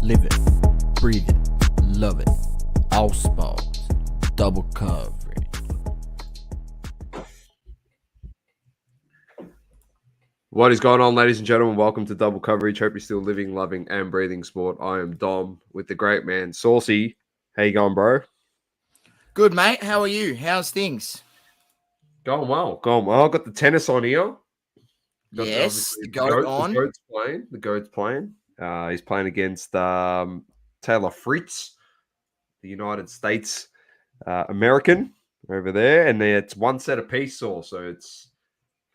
Live it, breathe it, love it. All sports, double coverage. What is going on, ladies and gentlemen? Welcome to Double Coverage. Hope you're still living, loving, and breathing sport. I am Dom with the great man, Saucy. How you going, bro? Good, mate. How are you? How's things? Going well. I've got the tennis on here. Yes, the goat on. The goat's playing. He's playing against Taylor Fritz, the United States American over there. And it's one set apiece, so it's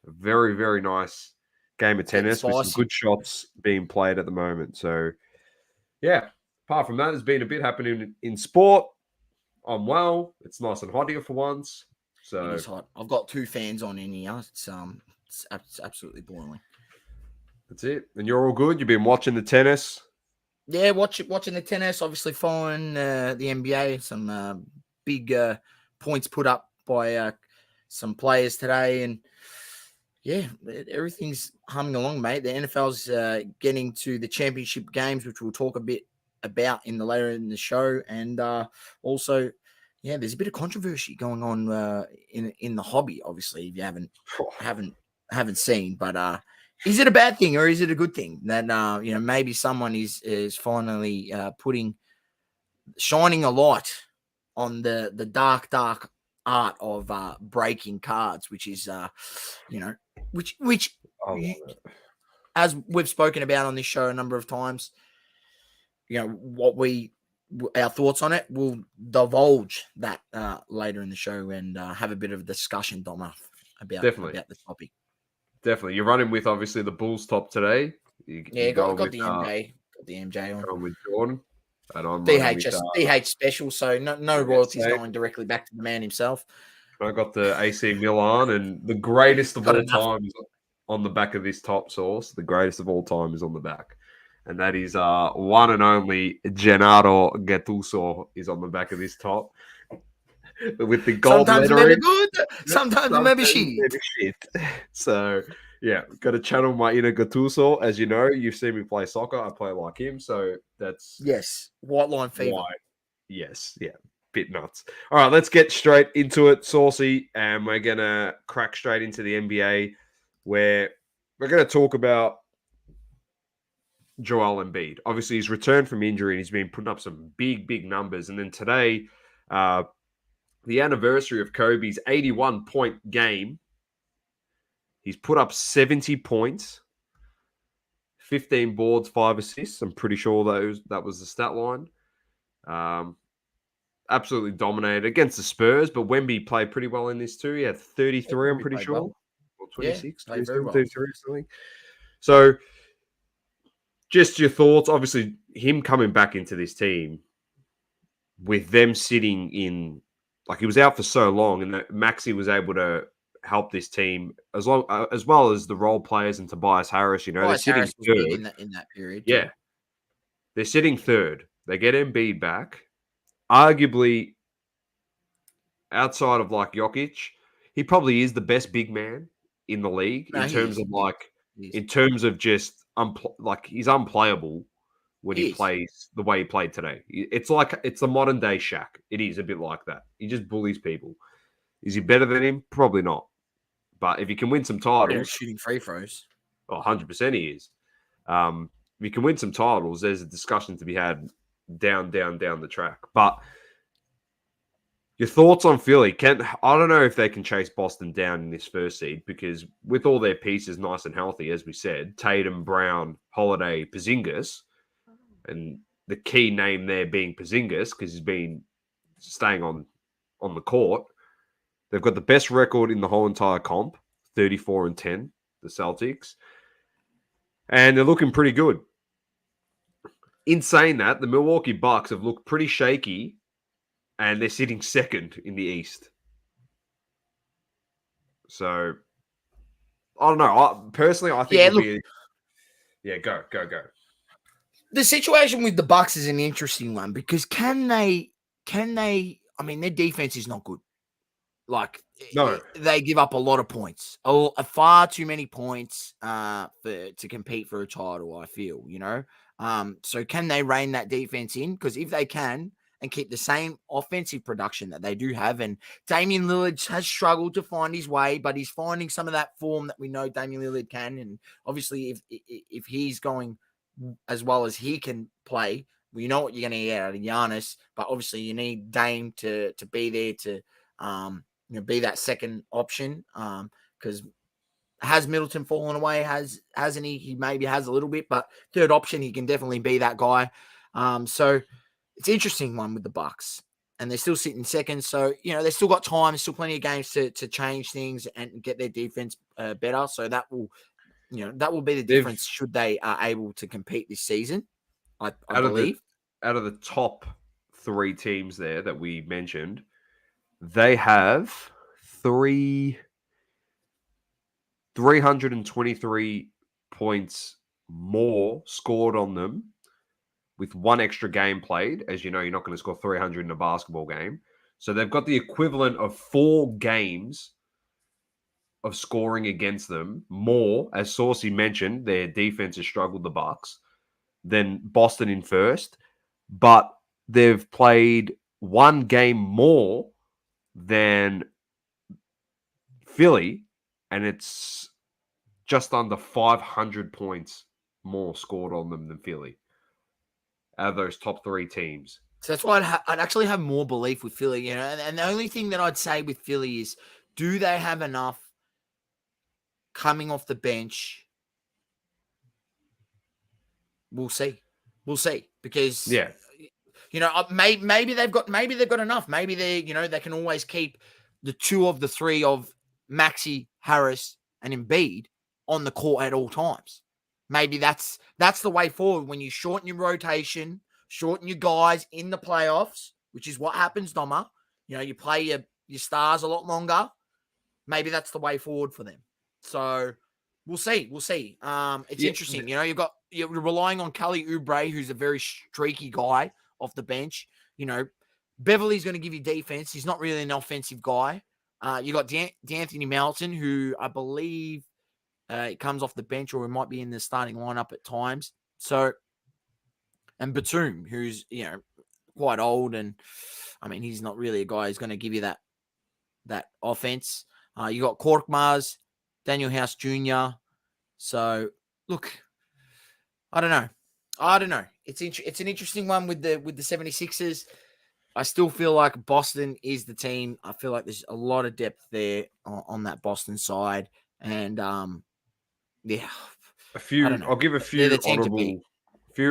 a very, very nice game of tennis with some good shots being played at the moment. So, yeah, apart from that, there's been a bit happening in sport. I'm well. It's nice and hot here for once. So it is hot. I've got two fans on in here. It's absolutely boiling. That's it. And you're all good? You've been watching the tennis? Yeah, watching the tennis. Obviously following the NBA. Some big points put up by some players today. And, yeah, everything's humming along, mate. The NFL's getting to the championship games, which we'll talk a bit about later in the show. And also, yeah, there's a bit of controversy going on in the hobby, obviously, if you haven't seen. But is it a bad thing or is it a good thing that maybe someone is finally shining a light on the dark art of breaking cards, which is which as we've spoken about on this show a number of times, our thoughts on it, we'll divulge that later in the show and have a bit of a discussion, Dom, about the topic. Definitely. You're running with, obviously, the Bulls top today. Got the MJ on. Going with Jordan. And I'm DH special, so no royalties going directly back to the man himself. I got the AC Milan, and the greatest of all time is on the back of this top source. The greatest of all time is on the back. And that is one and only Gennaro Gattuso is on the back of this top. With the gold sometimes lettering. Maybe good, sometimes maybe shit. So, yeah, got to channel my inner Gattuso. As you know, you've seen me play soccer. I play like him. So that's... Yes, white line fever. Yes, yeah, bit nuts. All right, let's get straight into it, Saucy. And we're going to crack straight into the NBA, where we're going to talk about Joel Embiid. Obviously, he's returned from injury and he's been putting up some big numbers. And then today, the anniversary of Kobe's 81-point game, he's put up 70 points, 15 boards, 5 assists. I'm pretty sure that was the stat line. Absolutely dominated against the Spurs, but Wemby played pretty well in this too. He had 33, I'm pretty sure. Well. Or 26, yeah, 33 or something. So, just your thoughts. Obviously, him coming back into this team with them sitting in, like, he was out for so long, and that Maxey was able to help this team as well as the role players and Tobias Harris. They're sitting third in that period. Yeah, they're sitting third. They get Embiid back. Arguably, outside of like Jokic, he probably is the best big man in the league in terms of just he's unplayable when he plays the way he played today. It's the modern day Shaq. It is a bit like that. He just bullies people. Is he better than him? Probably not. But if he can win some titles, shooting free throws, 100% he is. If he can win some titles, there's a discussion to be had down the track. But your thoughts on Philly? I don't know if they can chase Boston down in this first seed, because with all their pieces nice and healthy, as we said, Tatum, Brown, Holiday, Porzingis, and the key name there being Porzingis because he's been staying on the court. They've got the best record in the whole entire comp, 34-10, the Celtics. And they're looking pretty good. In saying that, the Milwaukee Bucks have looked pretty shaky, and they're sitting second in the East. So, I don't know. Personally, I think it'll be... Yeah, go. The situation with the Bucks is an interesting one because can they, I mean, their defense is not good. Like, no, they give up a lot of points, far too many points to compete for a title, I feel, so can they rein that defense in? Because if they can and keep the same offensive production that they do have, and Damian Lillard has struggled to find his way, but he's finding some of that form that we know Damian Lillard can, and obviously if he's going as well as he can play, well, you know what you're going to get out of Giannis, but obviously you need Dame to be there to be that second option. Because has Middleton fallen away? Hasn't he? He maybe has a little bit, but third option, he can definitely be that guy. So it's an interesting one with the Bucks, and they're still sitting second. So they've still got time. There's still plenty of games to change things and get their defense better. So that will be the difference should they are able to compete this season. I believe. Out of the top three teams there that we mentioned, they have 323 points more scored on them with one extra game played. As you know, you're not going to score 300 in a basketball game. So they've got the equivalent of 4 games of scoring against them more. As Saucy mentioned, their defense has struggled the Bucks than Boston in first. But they've played one game more than Philly, and it's just under 500 points more scored on them than Philly out of those top 3 teams. So that's why I'd actually have more belief with Philly, and the only thing that I'd say with Philly is, do they have enough coming off the bench? We'll see, because maybe they've got enough. Maybe they can always keep the 2 of the 3 of Maxey, Harris, and Embiid on the court at all times. Maybe that's the way forward when you shorten your rotation, shorten your guys in the playoffs, which is what happens, Doma. You play your stars a lot longer. Maybe that's the way forward for them. So we'll see. It's interesting. You're relying on Kelly Oubre, who's a very streaky guy off the bench. Beverly's going to give you defense. He's not really an offensive guy. You got D'Anthony Melton, who I believe comes off the bench, or he might be in the starting lineup at times. So, and Batum, who's quite old, and I mean he's not really a guy who's going to give you that offense. You got Korkmaz, Daniel House Jr. So look, I don't know. It's an interesting one with the 76ers. I still feel like Boston is the team. I feel like there's a lot of depth there on that Boston side, and I'll give a few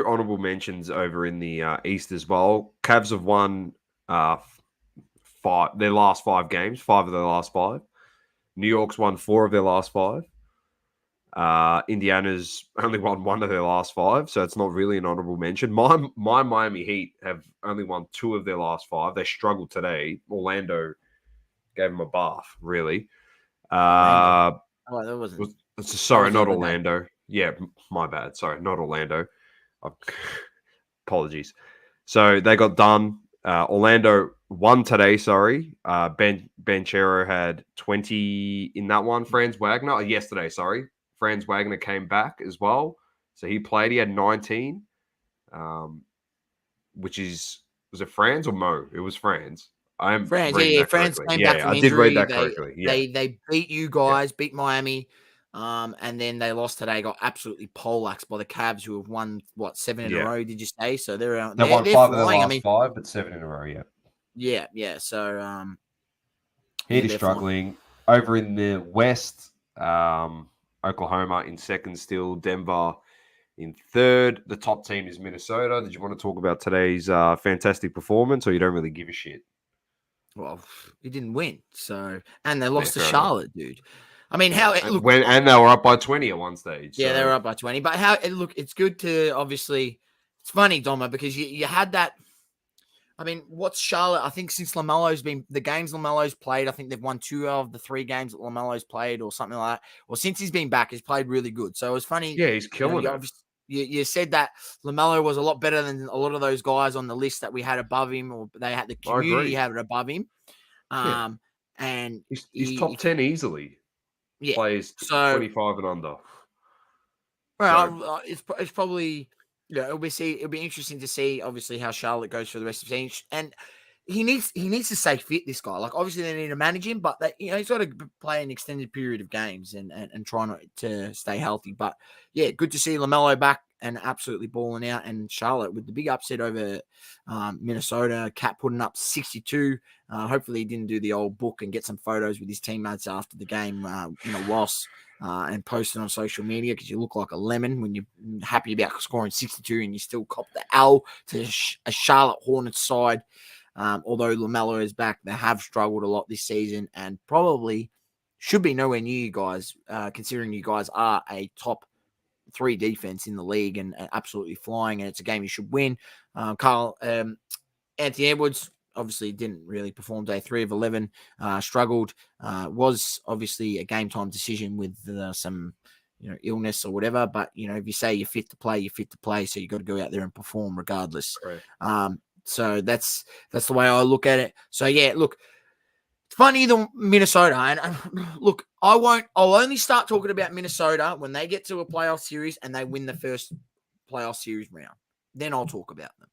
honorable mentions over in the East as well. Cavs have won their last 5 games, 5 of their last 5. New York's won 4 of their last 5. Indiana's only won 1 of their last 5, so it's not really an honorable mention. My Miami Heat have only won 2 of their last 5. They struggled today. Orlando gave them a bath, really. That wasn't. Sorry, not Orlando. Yeah, my bad. Sorry, not Orlando. Apologies. So they got done. Orlando won today, sorry. Banchero had 20 in that one. Franz Wagner, yesterday, sorry. Franz Wagner came back as well. So he played. He had 19, which was it Franz or Mo? It was Franz. Franz came back from injury. I did read that correctly. They beat you guys, beat Miami, and then they lost today. Got absolutely poleaxed by the Cavs, who have won 7 in a row. Did you say? So they're won 5 of their last 5, but 7 in a row. Yeah. So Heat is struggling over in the West. Oklahoma in second still. Denver in third. The top team is Minnesota. Did you want to talk about today's fantastic performance, or you don't really give a shit? Well, he didn't win, and they lost to Charlotte, dude. I mean, how it look and they were up by 20 at one stage. Yeah, so. they were up by 20. But it's good to obviously. It's funny, Doma, because you had that. I mean, what's Charlotte? I think since LaMelo's been the games LaMelo's played, I think they've won 2 of the 3 games that LaMelo's played, or something like that. Or since he's been back, he's played really good. So it was funny. Yeah, he's killing it. You said that LaMelo was a lot better than a lot of those guys on the list that we had above him, or they had the community had it above him. Yeah. And he's top 10 easily. Yeah, Plays 25 and under. Well, it's probably it'll be interesting to see obviously how Charlotte goes for the rest of the season, and he needs to stay fit. This guy, like obviously they need to manage him, but he's got to play an extended period of games and try not to stay healthy. But yeah, good to see LaMelo back and absolutely balling out, and Charlotte with the big upset over Minnesota. Cat putting up 62. Hopefully he didn't do the old book and get some photos with his teammates after the game in a loss. And post it on social media because you look like a lemon when you're happy about scoring 62 and you still cop the L to a Charlotte Hornets side. Although LaMelo is back, they have struggled a lot this season and probably should be nowhere near you guys, considering you guys are a top 3 defense in the league and absolutely flying, and it's a game you should win. Anthony Edwards obviously didn't really perform day 3 of 11, struggled, was obviously a game time decision with some illness or whatever, but if you say you're fit to play, you're fit to play, so you got to go out there and perform regardless. Right. So that's the way I look at it. So yeah, look, it's funny the Minnesota, and look, I'll only start talking about Minnesota when they get to a playoff series and they win the first playoff series round. Then I'll talk about them.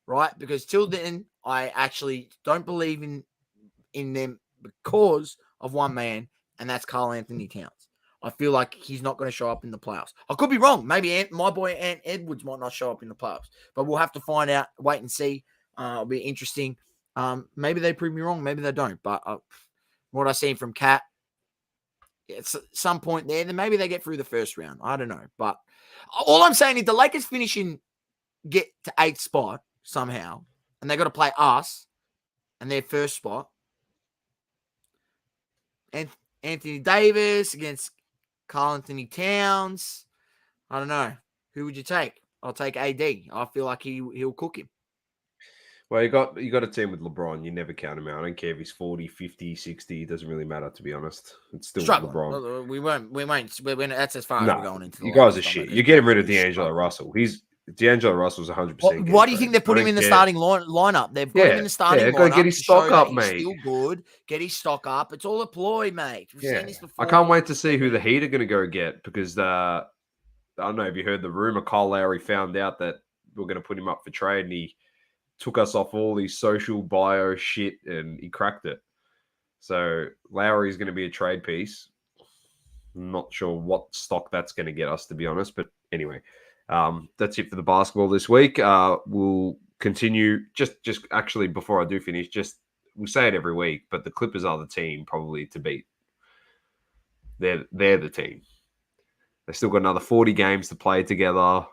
Right? Because till then, I actually don't believe in them because of one man, and that's Karl Anthony Towns. I feel like he's not going to show up in the playoffs. I could be wrong. Maybe my boy Ant Edwards might not show up in the playoffs, but we'll have to find out, wait and see. It'll be interesting. Maybe they prove me wrong. Maybe they don't. But what I seen from Cat, at some point there, then maybe they get through the first round. I don't know. But all I'm saying is the Lakers get to 8th spot somehow, and they got to play us and their first spot. And Anthony Davis against Karl Anthony Towns. I don't know. Who would you take? I'll take AD. I feel like he'll cook him. Well, you got a team with LeBron. You never count him out. I don't care if he's 40, 50, 60. It doesn't really matter, to be honest. It's still LeBron. We won't. That's as far as we're going into. You guys are shit. You're getting rid of D'Angelo Russell. D'Angelo Russell's 100%. Why do you think they put him in the starting lineup? They've got him in the starting lineup. Got to get his stock up, mate. He's still good. Get his stock up. It's all a ploy, mate. We've seen this before. I can't wait to see who the Heat are going to go get because I don't know if you heard the rumor. Kyle Lowry found out that we're going to put him up for trade, and he took us off all these social bio shit, and he cracked it. So Lowry is going to be a trade piece. I'm not sure what stock that's going to get us, to be honest. But anyway. That's it for the basketball this week. We'll continue. Just actually, before I do finish, we say it every week, but the Clippers are the team probably to beat. They're the team. They've still got another 40 games to play together,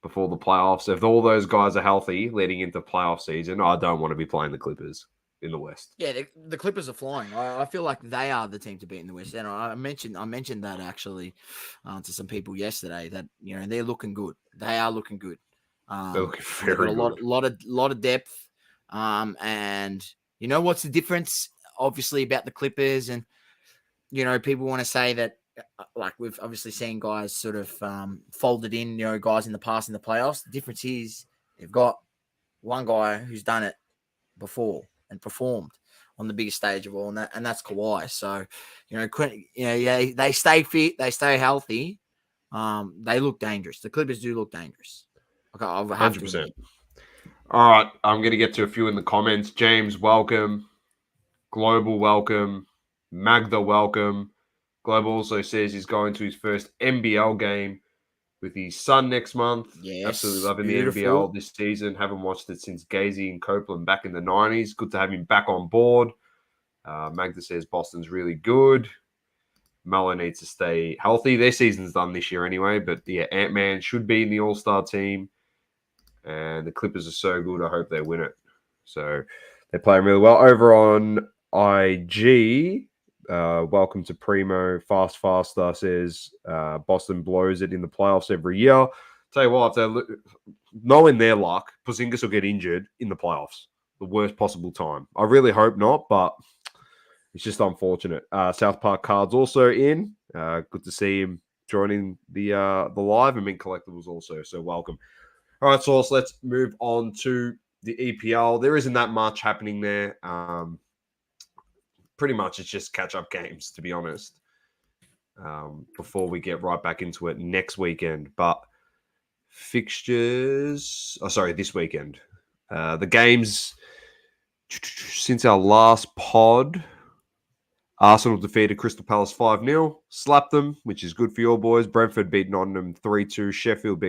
before the playoffs. If all those guys are healthy leading into playoff season, I don't want to be playing the Clippers in the West. Yeah, the Clippers are flying. I feel like they are the team to beat in the West. And I mentioned that actually to some people yesterday that they're looking good. They are looking good. They're looking very good. Lot of depth. And what's the difference? Obviously about the Clippers, and people want to say that like we've obviously seen guys sort of folded in, guys in the past in the playoffs. The difference is they've got one guy who's done it before and performed on the biggest stage of all, and that's Kawhi. So, they stay fit, they stay healthy. They look dangerous. The Clippers do look dangerous. Okay, I'll have 100%. All right, I'm going to get to a few in the comments. James, welcome. Global, welcome. Magda, welcome. Global also says he's going to his first NBL game with his son next month. Yes, absolutely loving beautiful. The NBL this season. Haven't watched it since Gazy and Copeland back in the 90s. Good to have him back on board. Magda says Boston's really good. Melo needs to stay healthy. Their season's done this year anyway, but Ant-Man should be in the All-Star team. And the Clippers are so good. I hope they win it. So they're playing really well. Over on IG, Welcome to Primo. Faster says Boston blows it in the playoffs every year. Tell you what, knowing their luck, Porzingis will get injured in the playoffs. The worst possible time. I really hope not, but it's just unfortunate. South Park Cards also in. Good to see him joining the live, and Mint Collectables also. So welcome. All right, so let's move on to the EPL. There isn't that much happening there. Pretty much it's just catch-up games, to be honest, before we get right back into it next weekend. But fixtures... this weekend. The games since our last pod... Arsenal defeated Crystal Palace 5-0, slapped them, which is good for your boys. Brentford beat Nottingham 3-2. Sheffield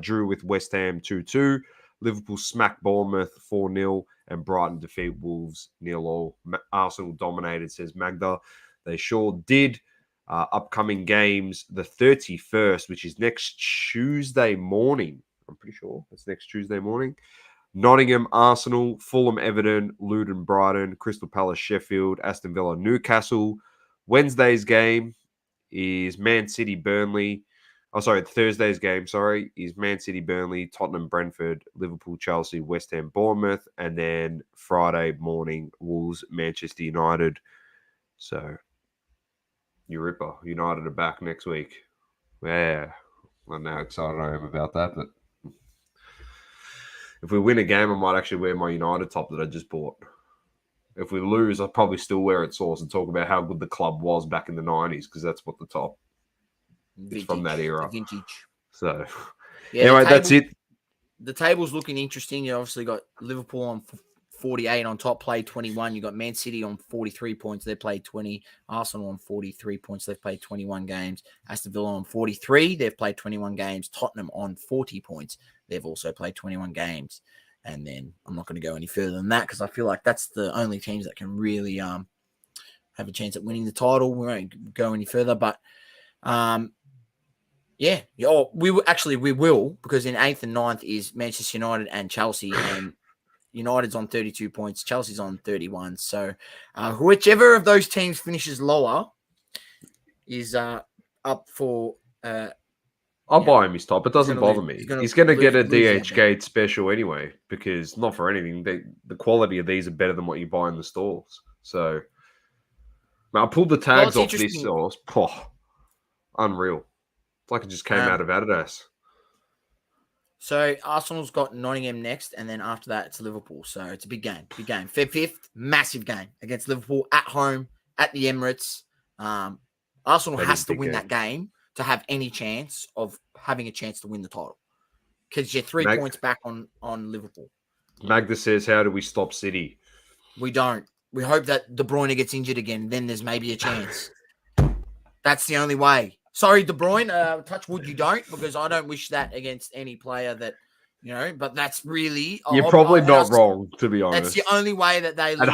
drew with West Ham 2-2. Liverpool smacked Bournemouth 4-0, and Brighton defeat Wolves 0-0. Arsenal dominated, says Magda. They sure did. Upcoming games, the 31st, which is next Tuesday morning. I'm pretty sure it's next Tuesday morning. Nottingham, Arsenal, Fulham, Everton, Luton, Brighton, Crystal Palace, Sheffield, Aston Villa, Newcastle. Wednesday's game is Man City, Burnley. Thursday's game, is Man City, Burnley, Tottenham, Brentford, Liverpool, Chelsea, West Ham, Bournemouth. And then Friday morning, Wolves, Manchester United. So, Eureka, United are back next week. Yeah, I don't know how excited I am about that, but if we win a game, I might actually wear my United top that I just bought. If we lose, I'll probably still wear it source and talk about how good the club was back in the 90s, because that's what the top is from that era. Vintage. So, anyway, that's it. The table's looking interesting. You obviously got Liverpool on 48 on top, played 21. You got Man City on 43 points. They played 20. Arsenal on 43 points. They've played 21 games. Aston Villa on 43. They've played 21 games. Tottenham on 40 points. They've also played 21 games. And then I'm not going to go any further than that because I feel like that's the only teams that can really have a chance at winning the title. We won't go any further, but we will, because in 8th and 9th is Manchester United and Chelsea, and United's on 32 points, Chelsea's on 31. So whichever of those teams finishes lower is up for... I'll buy him his top. It doesn't bother me. He's going to get a DH Gate special anyway, because not for anything, the quality of these are better than what you buy in the stores. So I pulled the tags off this sauce. Unreal. It's like it just came out of Adidas. So Arsenal's got Nottingham next, and then after that it's Liverpool. So it's a big game. Feb 5th, massive game against Liverpool at home at the Emirates. Arsenal has to win that game to have any chance of having a chance to win the title, because you're 3 points back on Liverpool. Magda says, how do we stop City? We don't. We hope that De Bruyne gets injured again. Then there's maybe a chance. That's the only way. Sorry, De Bruyne. Touch wood, you don't, because I don't wish that against any player that, but that's really... You're probably not wrong, to be honest. That's the only way that they lose.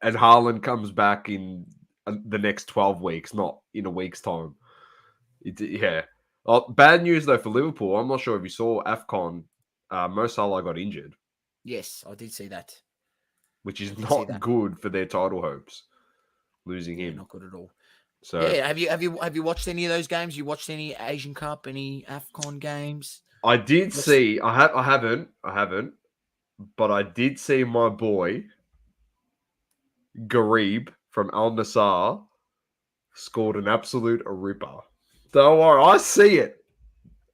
And Haaland comes back in the next 12 weeks, not in a week's time. Bad news, though, for Liverpool. I'm not sure if you saw AFCON. Mo Salah got injured. Yes, I did see that. Which is not good for their title hopes. Losing him. Not good at all. So have you watched any of those games? You watched any Asian Cup, any AFCON games? I did see. I haven't. But I did see my boy Garib from Al Nassr scored an absolute ripper. Don't worry, I see it.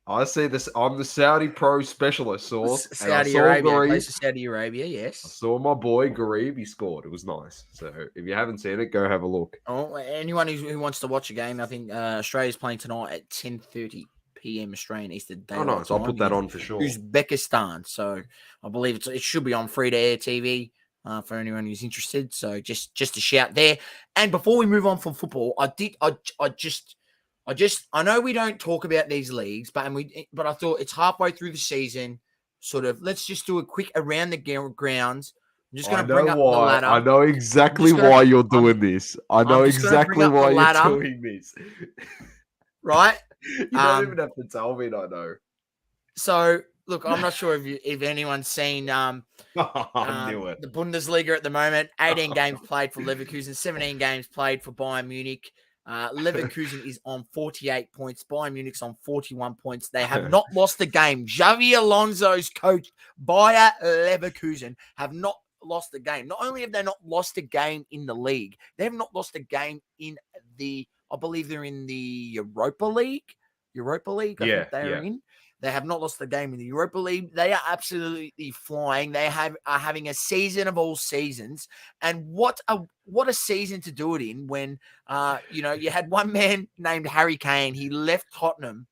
I see this. I'm the Saudi pro specialist, source. Saudi Arabia, yes. I saw my boy Garib. He scored. It was nice. So if you haven't seen it, go have a look. Oh, anyone who wants to watch a game, I think Australia's playing tonight at 10:30 p.m. Australian Eastern Daylight Nice. I'll put that on for sure. Uzbekistan. So I believe it should be on free-to-air TV for anyone who's interested. So just a shout there. And before we move on from football, I know we don't talk about these leagues, but I thought it's halfway through the season. Sort of, let's just do a quick around the grounds. I'm just going to bring up the ladder. I know exactly why you're doing this. I know exactly why you're doing this. Right? You don't even have to tell me. I know. So look, I'm not sure if anyone's seen I knew it. the Bundesliga at the moment. 18 games played for Leverkusen, 17 games played for Bayern Munich. Leverkusen is on 48 points. Bayern Munich's on 41 points. They have not lost a game. Xavi Alonso's coach, Bayer Leverkusen, have not lost a game. Not only have they not lost a game in the league, they have not lost a game in I believe they're in the Europa League. I think they're in. They have not lost the game in the Europa League. They are absolutely flying. They are having a season of all seasons. And what a season to do it in when, you had one man named Harry Kane. He left Tottenham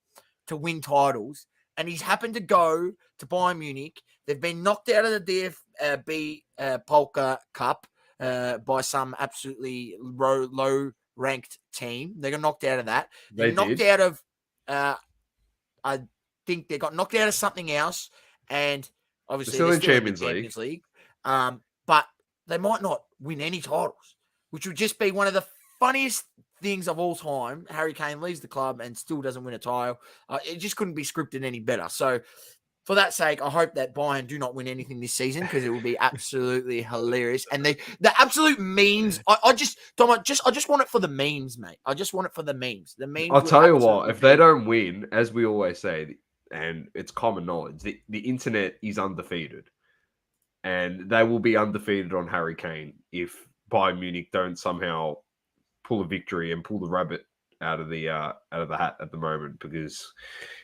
to win titles, and he's happened to go to Bayern Munich. They've been knocked out of the DFB Polka Cup by some absolutely low-ranked team. They got knocked out of that. They're knocked out of... I think they got knocked out of something else, and obviously they're still in the Champions League. But they might not win any titles, which would just be one of the funniest things of all time. Harry Kane leaves the club and still doesn't win a title. It just couldn't be scripted any better. So for that sake, I hope that Bayern do not win anything this season, because it will be absolutely hilarious. And the absolute memes, I just want it for the memes, mate. I just want it for the memes. The memes. I'll tell you what, if they don't win, as we always say, and it's common knowledge, the internet is undefeated. And they will be undefeated on Harry Kane if Bayern Munich don't somehow pull a victory and pull the rabbit out of the hat at the moment. Because,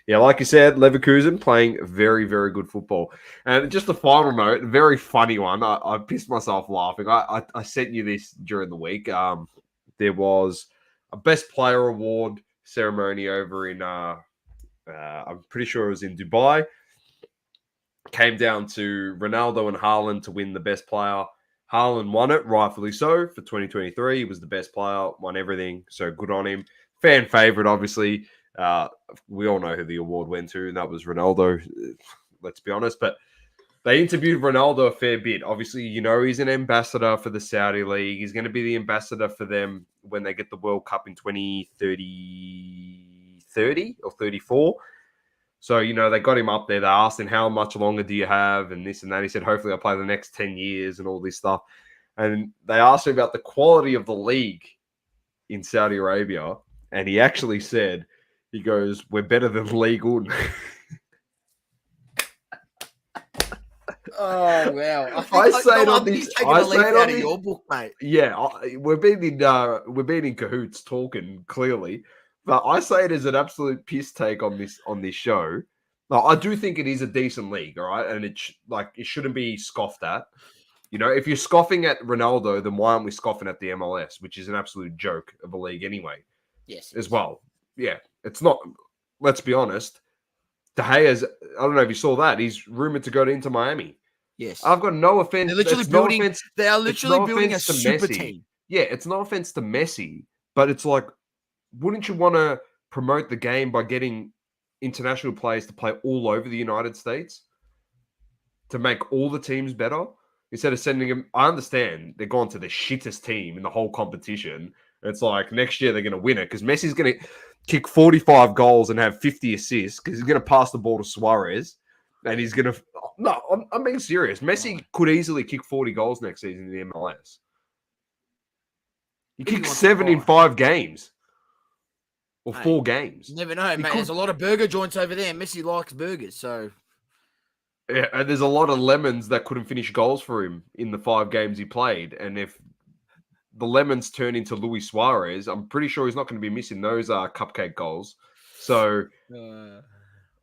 like you said, Leverkusen playing very, very good football. And just a final note, a very funny one. I pissed myself laughing. I sent you this during the week. There was a Best Player Award ceremony over in, I'm pretty sure it was in Dubai. Came down to Ronaldo and Haaland to win the Best Player. Haaland won it, rightfully so, for 2023. He was the best player, won everything, so good on him. Fan favorite, obviously. We all know who the award went to, and that was Ronaldo, let's be honest. But they interviewed Ronaldo a fair bit. Obviously, he's an ambassador for the Saudi League. He's going to be the ambassador for them when they get the World Cup in 2030 or 34. So, they got him up there. They asked him, how much longer do you have? And this and that. He said, hopefully I'll play the next 10 years and all this stuff. And they asked him about the quality of the league in Saudi Arabia. And he actually said, he goes, we're better than League One. Oh, wow. I say it on this. I say it out of your book, mate. Yeah, we're being in cahoots talking, clearly. But I say it as an absolute piss take on this show. Now, I do think it is a decent league, all right? And it shouldn't be scoffed at. If you're scoffing at Ronaldo, then why aren't we scoffing at the MLS, which is an absolute joke of a league anyway? Yes. As well. Yeah, it's not. Let's be honest. De Gea's, I don't know if you saw that. He's rumored to go to Inter Miami. Yes. I've got no offense. They are literally building a super team. Yeah, it's no offense to Messi, but it's like, wouldn't you want to promote the game by getting international players to play all over the United States to make all the teams better? Instead of sending them, I understand they're going to the shittest team in the whole competition. It's like next year they're going to win it because Messi's going to kick 45 goals and have 50 assists because he's going to pass the ball to Suarez and he's going to... No, I'm being serious. Messi could easily kick 40 goals next season in the MLS. He kicked 7 in 5 games. Or 4 games. You never know, mate. There's a lot of burger joints over there. Messi likes burgers, so... Yeah, and there's a lot of lemons that couldn't finish goals for him in the 5 games he played. And if the lemons turn into Luis Suarez, I'm pretty sure he's not going to be missing those cupcake goals. So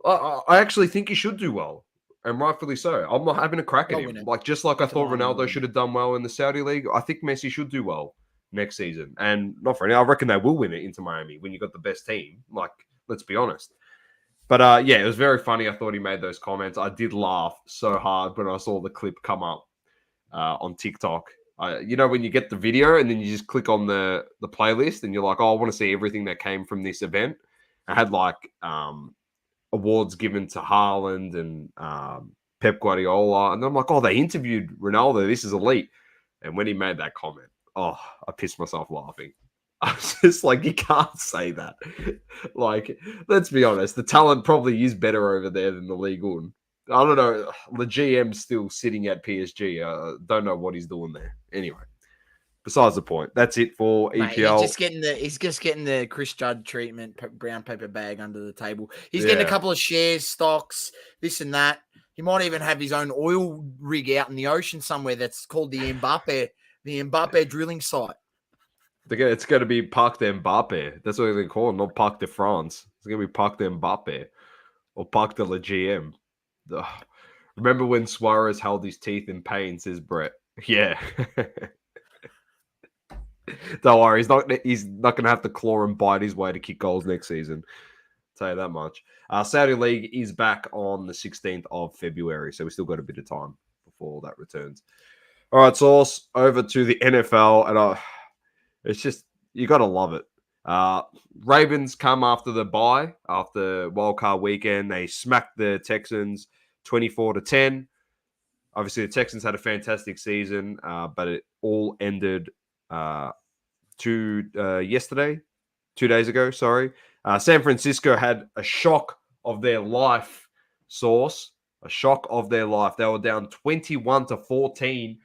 I actually think he should do well. And rightfully so. I'm not having a crack at him. Just like I thought Ronaldo should have done well in the Saudi League, I think Messi should do well next season. And not for any, I reckon they will win it into Miami when you got the best team. Let's be honest. But it was very funny. I thought he made those comments. I did laugh so hard when I saw the clip come up on TikTok. When you get the video and then you just click on the playlist and you're like, oh, I want to see everything that came from this event. I had awards given to Haaland and Pep Guardiola. And I'm like, oh, they interviewed Ronaldo. This is elite. And when he made that comment, I pissed myself laughing. I was just like, you can't say that. Let's be honest. The talent probably is better over there than the League One. I don't know. The GM's still sitting at PSG. Don't know what he's doing there. Anyway, besides the point. That's it for Mate, EPL. he's just getting the Chris Judd treatment, brown paper bag under the table. He's getting a couple of shares, stocks, this and that. He might even have his own oil rig out in the ocean somewhere that's called the Mbappe drilling site. It's going to be Parc d'Mbappe. That's what they call it, not Parc de France. It's going to be Parc d'Mbappe or Parc de la GM. Ugh. Remember when Suarez held his teeth in pain, says Brett. Yeah. Don't worry, he's not going to have to claw and bite his way to kick goals next season. I'll tell you that much. Saudi League is back on the 16th of February, so we still got a bit of time before that returns. All right, Sauce, over to the NFL, and it's just, you got to love it. Ravens come after the bye, after wildcard weekend. They smacked the Texans 24-10. Obviously, the Texans had a fantastic season, but it all ended 2 days ago. San Francisco had a shock of their life, Sauce. A shock of their life. They were down 21-14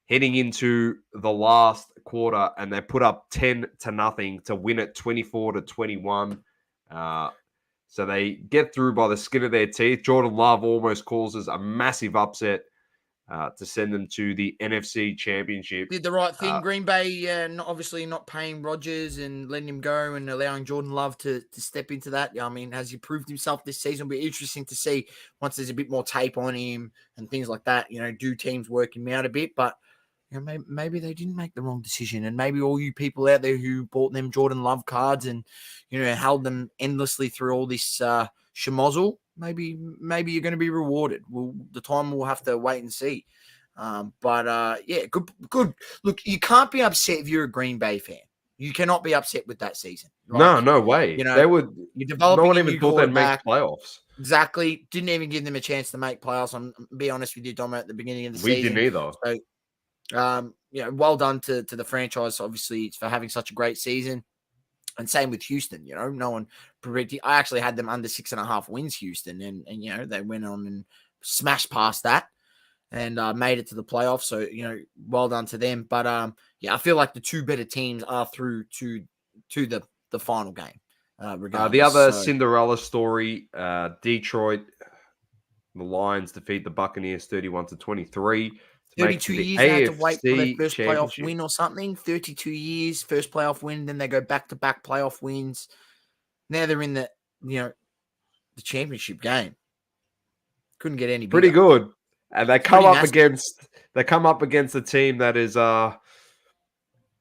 heading into the last quarter, and they put up 10-0 to win it 24-21. So they get through by the skin of their teeth. Jordan Love almost causes a massive upset to send them to the NFC Championship. Did the right thing. Green Bay, obviously not paying Rodgers and letting him go and allowing Jordan Love to step into that. I mean, has he proved himself this season? It'll be interesting to see once there's a bit more tape on him and things like that. Do teams work him out a bit? But maybe they didn't make the wrong decision, and maybe all you people out there who bought them Jordan Love cards and held them endlessly through all this schmozzle, maybe you're going to be rewarded. The time we'll have to wait and see. Good. Look, you can't be upset if you're a Green Bay fan. You cannot be upset with that season. Like, no way. They would. No one even thought they'd make playoffs. Exactly. Didn't even give them a chance to make playoffs. I'm be honest with you, Dom, at the beginning of the season. We didn't either. So, well done to the franchise, obviously, for having such a great season. And same with Houston, no one predicted. I actually had them under 6.5 wins, Houston, and they went on and smashed past that and made it to the playoffs. So, well done to them. But I feel like the two better teams are through to the final game. The other Cinderella story, Detroit, the Lions defeat the Buccaneers 31-23. 32 years they had to wait for their first playoff win or something. 32 years, first playoff win, then they go back-to-back playoff wins. Now they're in the championship game. Couldn't get any bigger. Pretty good. And they come up against a team that is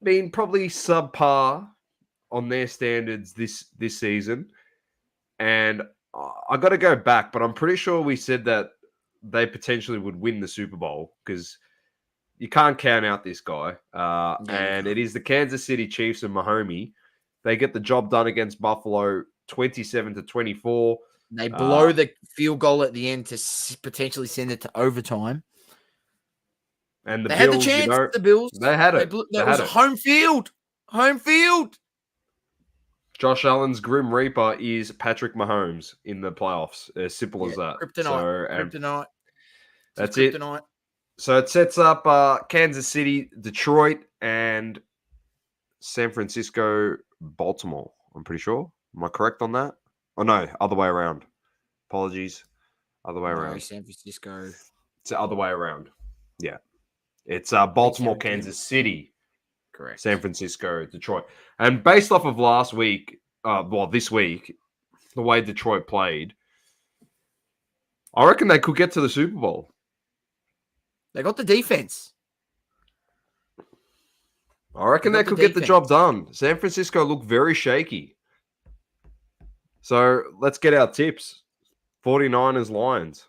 been probably subpar on their standards this season. And I got to go back, but I'm pretty sure we said that they potentially would win the Super Bowl because you can't count out this guy. And it is the Kansas City Chiefs and Mahomes. They get the job done against Buffalo 27-24. They blow the field goal at the end to potentially send it to overtime. And the Bills, had the chance. The Bills. They had it. That was home field. Home field. Josh Allen's Grim Reaper is Patrick Mahomes in the playoffs. As simple as that. Kryptonite. That's it. So it sets up Kansas City, Detroit, and San Francisco, Baltimore. I'm pretty sure. Am I correct on that? Oh, no. Other way around. Apologies. Other way around. San Francisco. It's the other way around. Yeah. It's Baltimore, Kansas City. Correct. San Francisco, Detroit. And based off of last week, this week, the way Detroit played, I reckon they could get to the Super Bowl. They got the defense. I reckon they could get the job done. San Francisco looked very shaky. So let's get our tips. 49ers, Lions.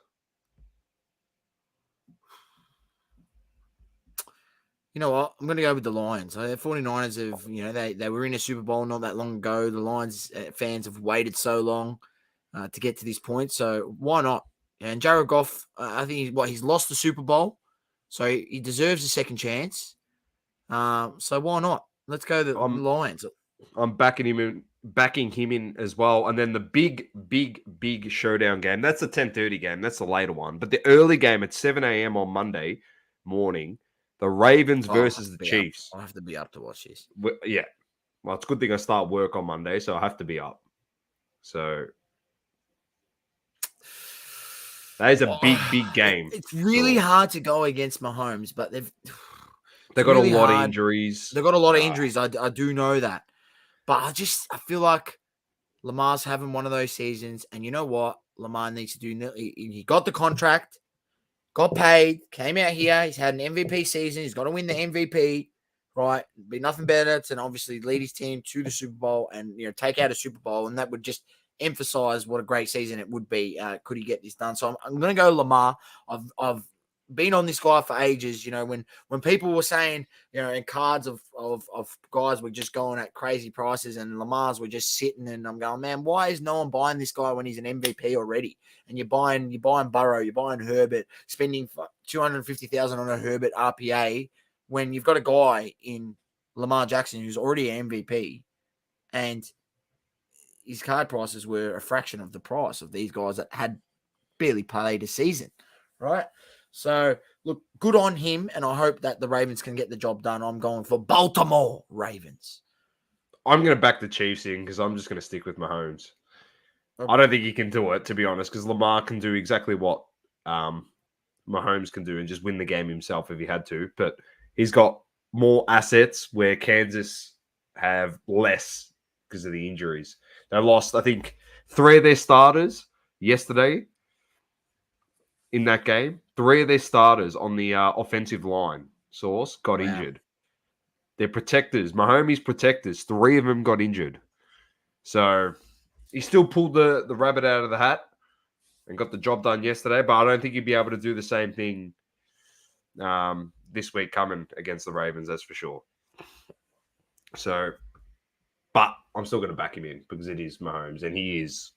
You know what? I'm going to go with the Lions. The 49ers have, they were in a Super Bowl not that long ago. The Lions fans have waited so long to get to this point. So why not? And Jared Goff, I think he's lost the Super Bowl. So he deserves a second chance. So why not? Let's go the Lions. I'm backing him backing him in as well. And then the big showdown game. That's the 10:30 game. That's the later one. But the early game at 7 a.m. on Monday morning, the Ravens versus the Chiefs. I have to be up to watch this. Yeah. Well, it's a good thing I start work on Monday, so I have to be up. So that is a big game. It's really hard to go against Mahomes, but they've got really a lot of injuries. They've got a lot of injuries. I do know that. But I feel like Lamar's having one of those seasons. And you know what Lamar needs to do? He got the contract, got paid, came out here. He's had an MVP season. He's got to win the MVP, right? Be nothing better than obviously lead his team to the Super Bowl and, take out a Super Bowl. And that would just emphasize what a great season it would be. Could he get this done? So I'm going to go Lamar. I've been on this guy for ages. When people were saying, in cards of guys were just going at crazy prices and Lamar's were just sitting, and I'm going, man, why is no one buying this guy when he's an MVP already? And you're buying Burrow, you're buying Herbert, spending $250,000 on a Herbert RPA when you've got a guy in Lamar Jackson who's already an MVP, and his card prices were a fraction of the price of these guys that had barely played a season, right? So, look, good on him, and I hope that the Ravens can get the job done. I'm going for Baltimore Ravens. I'm going to back the Chiefs in because I'm just going to stick with Mahomes. I don't think he can do it, to be honest, because Lamar can do exactly what Mahomes can do and just win the game himself if he had to. But he's got more assets where Kansas have less because of the injuries. They lost, I think, 3 of their starters yesterday in that game. 3 of their starters on the offensive line source got injured. Their protectors, Mahomes' protectors, 3 of them got injured. So he still pulled the rabbit out of the hat and got the job done yesterday, but I don't think he'd be able to do the same thing this week coming against the Ravens, that's for sure. So, but I'm still going to back him in because it is Mahomes, and he is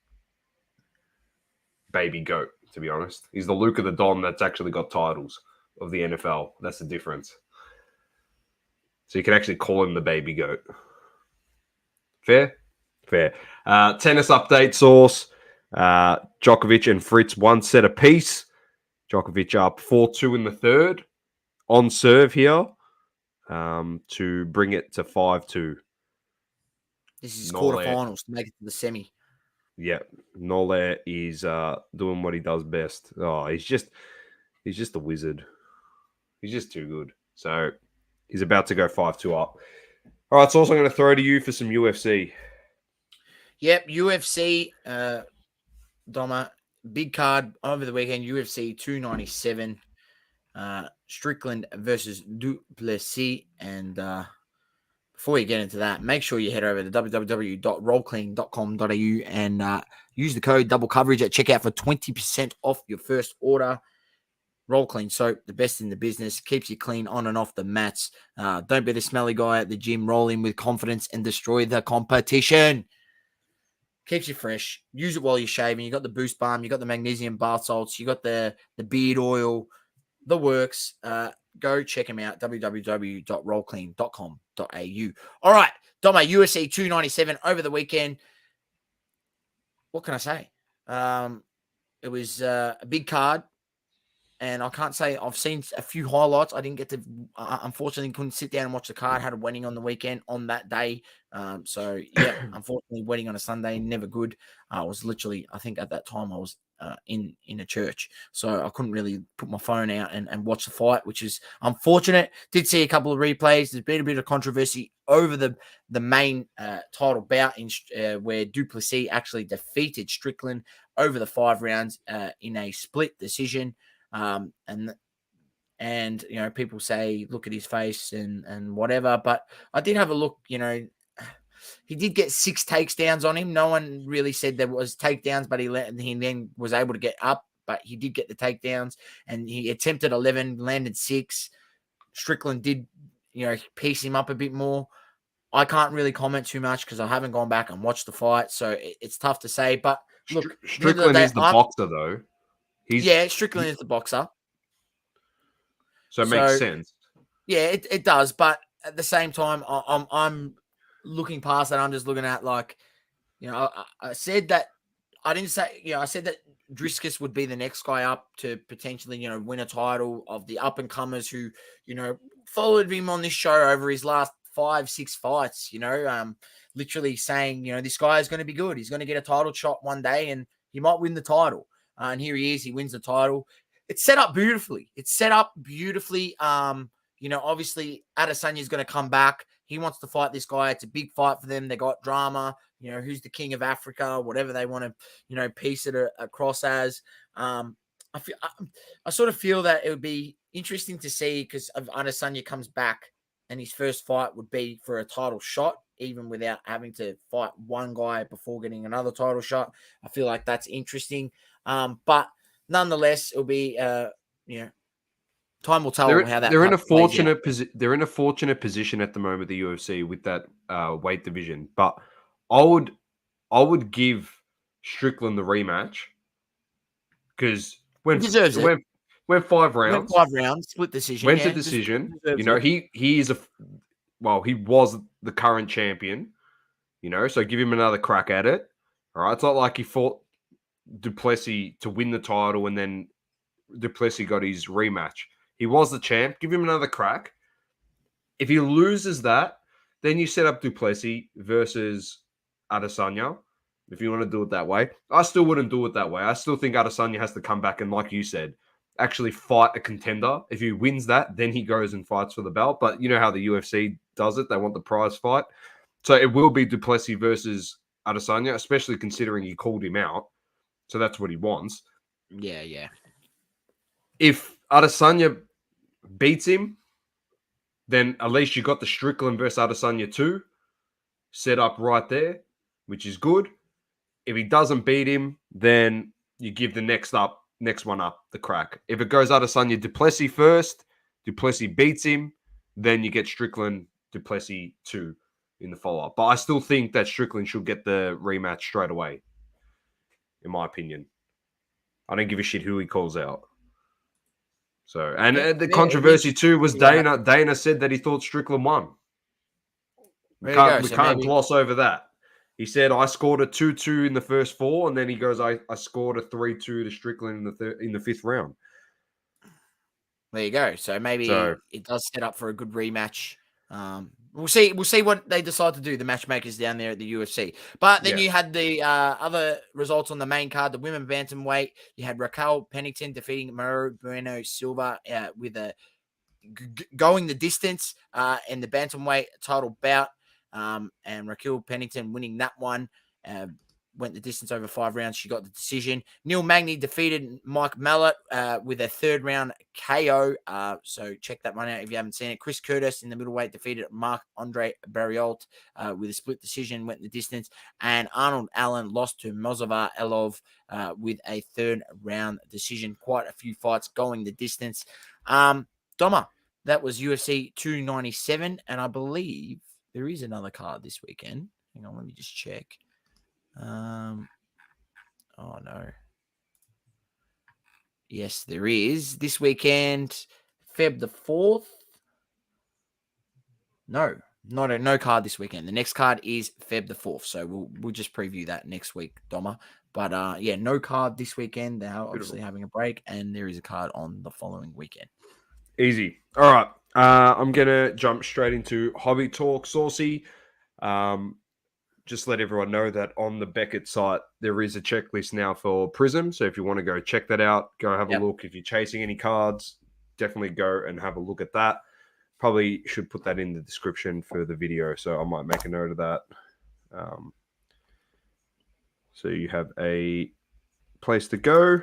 baby GOAT, to be honest. He's the Luka the Don that's actually got titles of the NFL. That's the difference. So you can actually call him the baby GOAT. Fair? Fair. Tennis update source. Djokovic and Fritz 1 set apiece. Djokovic up 4-2 in the third. On serve here to bring it to 5-2. This is quarterfinals to make it to the semi. Yeah, Nole is doing what he does best. Oh, he's just a wizard. He's just too good. So he's about to go 5-2 up. All right, so also I'm going to throw to you for some UFC. Yep, UFC, Doma, big card over the weekend, UFC 297, Strickland versus Duplessis. And before you get into that, make sure you head over to www.rollclean.com.au and use the code double coverage at checkout for 20% off your first order. Roll Clean soap, the best in the business, keeps you clean on and off the mats. Don't be the smelly guy at the gym. Roll in with confidence and destroy the competition. Keeps you fresh. Use it while you're shaving. You got the Boost Balm. You got the magnesium bath salts. You got the beard oil. The works. Go check them out. www.rollclean.com.au. All right, Dome, UFC 297 over the weekend. What can I say? It was a big card. And I can't say I've seen a few highlights. I didn't get to, unfortunately, couldn't sit down and watch the card. Had a wedding on the weekend on that day. So, yeah, unfortunately, wedding on a Sunday, never good. I was literally, I think at that time I was in a church. So I couldn't really put my phone out and watch the fight, which is unfortunate. Did see a couple of replays. There's been a bit of controversy over the main title bout where Duplessis actually defeated Strickland over the 5 rounds in a split decision. And people say look at his face and whatever, but I did have a look. He did get 6 takedowns on him. No one really said there was takedowns, but he then was able to get up, but he did get the takedowns, and he attempted 11, landed 6. Strickland did piece him up a bit more. I can't really comment too much because I haven't gone back and watched the fight, so it's tough to say. But look, Strickland is the boxer though. Strickland is the boxer. So it makes sense. Yeah, it does. But at the same time, I'm looking past that. I'm just looking at, like, I said that I didn't say, I said that Driscus would be the next guy up to potentially, win a title of the up and comers who, followed him on this show over his last 5-6 fights, literally saying, this guy is going to be good. He's going to get a title shot one day and he might win the title. And here he is. He wins the title. It's set up beautifully. Obviously Adesanya is going to come back. He wants to fight this guy. It's a big fight for them. They got drama. Who's the king of Africa, whatever they want to, piece it across as. I sort of feel that it would be interesting to see because Adesanya comes back and his first fight would be for a title shot, even without having to fight one guy before getting another title shot. I feel like that's interesting. But nonetheless, it'll be, time will tell how that. They're in a fortunate position at the moment, the UFC, with that weight division. But I would give Strickland the rematch because went 5 rounds. Went 5 rounds, split decision. Went to decision. He was the current champion. So give him another crack at it. All right, it's not like he fought Duplessis to win the title and then Duplessis got his rematch. He was the champ. Give him another crack. If he loses that, then you set up Duplessis versus Adesanya, if you want to do it that way. I still wouldn't do it that way. I still think Adesanya has to come back and, like you said, actually fight a contender. If he wins that, then he goes and fights for the belt. But you know how the UFC does it. They want the prize fight. So it will be Duplessis versus Adesanya, especially considering he called him out. So that's what he wants. Yeah. If Adesanya beats him, then at least you got the Strickland versus Adesanya 2 set up right there, which is good. If he doesn't beat him, then you give the next one up the crack. If it goes Adesanya Duplessis first, Duplessis beats him, then you get Strickland Duplessis 2 in the follow-up. But I still think that Strickland should get the rematch straight away, in my opinion. I don't give a shit who he calls out. So, the controversy too was Dana. Dana said that he thought Strickland won. We can't gloss over that. He said, I scored a 2-2 in the first 4, and then he goes, I scored a 3-2 to Strickland in the 5th round. There you go. So maybe it does set up for a good rematch. We'll see what they decide to do, the matchmakers down there at the UFC. But then you had the other results on the main card, the women bantamweight. You had Raquel Pennington defeating Mauro Bueno Silva with a going the distance in the bantamweight title bout. And Raquel Pennington winning that one. Went the distance over 5 rounds. She got the decision. Neil Magny defeated Mike Mallet with a 3rd round KO. So check that one out if you haven't seen it. Chris Curtis in the middleweight defeated Marc-Andre Barriault with a split decision, went the distance. And Arnold Allen lost to Mozavar Elov with a 3rd round decision. Quite a few fights going the distance. Doma, that was UFC 297. And I believe there is another card this weekend. Hang on, let me just check. Oh no. Yes, there is. This weekend, Feb the 4th. No card this weekend. The next card is Feb the 4th. So we'll just preview that next week, Doma. But no card this weekend. They're obviously having a break, and there is a card on the following weekend. Easy. All right. I'm gonna jump straight into Hobby Talk Saucy. Just let everyone know that on the Beckett site, there is a checklist now for Prism. So if you want to go check that out, go have a look. If you're chasing any cards, definitely go and have a look at that. Probably should put that in the description for the video. So I might make a note of that. So you have a place to go.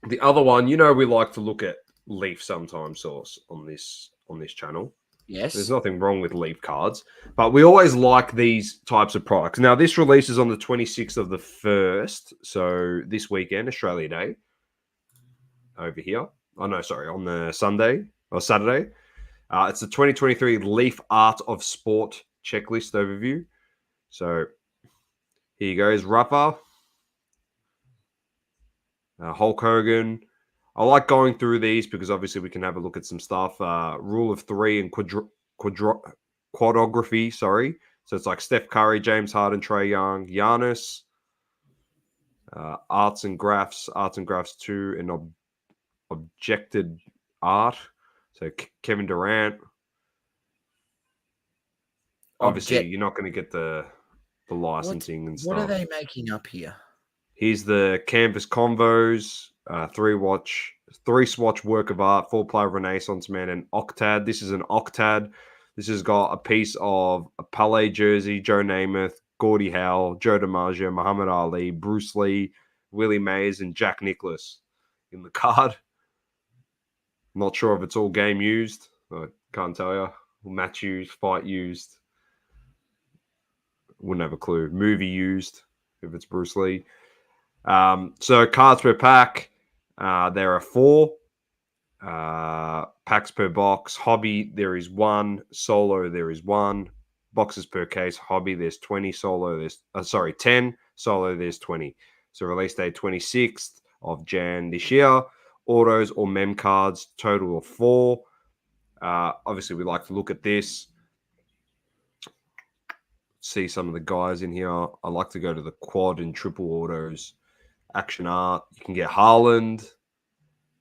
The other one, we like to look at Leaf sometimes, Source, on this channel. Yes. There's nothing wrong with Leaf cards, but we always like these types of products. Now, this releases on the 26th of the 1st, so this weekend, Australia Day, over here. Oh, no, sorry, on the Sunday or Saturday. It's the 2023 Leaf Art of Sport checklist overview. So here goes. Rafa, Hulk Hogan. I like going through these because obviously we can have a look at some stuff. Rule of 3 and quadrography, So it's like Steph Curry, James Harden, Trae Young, Giannis, Arts and Graphs 2, and Objected Art. So Kevin Durant. Obviously, you're not going to get the licensing and stuff. What are they making up here? Here's the Canvas Convos, 3-swatch work of art, 4-player Renaissance Man, and Octad. This is an Octad. This has got a piece of a Pele jersey, Joe Namath, Gordie Howe, Joe DiMaggio, Muhammad Ali, Bruce Lee, Willie Mays, and Jack Nicklaus in the card. I'm not sure if it's all game used. I can't tell you. Match used, fight used. Wouldn't have a clue. Movie used if it's Bruce Lee. So cards per pack, there are 4. Packs per box. Hobby, there is 1. Solo, there is 1. Boxes per case. Hobby, there's 20. Solo, there's 10. Solo, there's 20. So release date 26th of Jan this year. Autos or mem cards, total of 4. Obviously, we like to look at this. See some of the guys in here. I like to go to the quad and triple autos. Action art. You can get Haaland,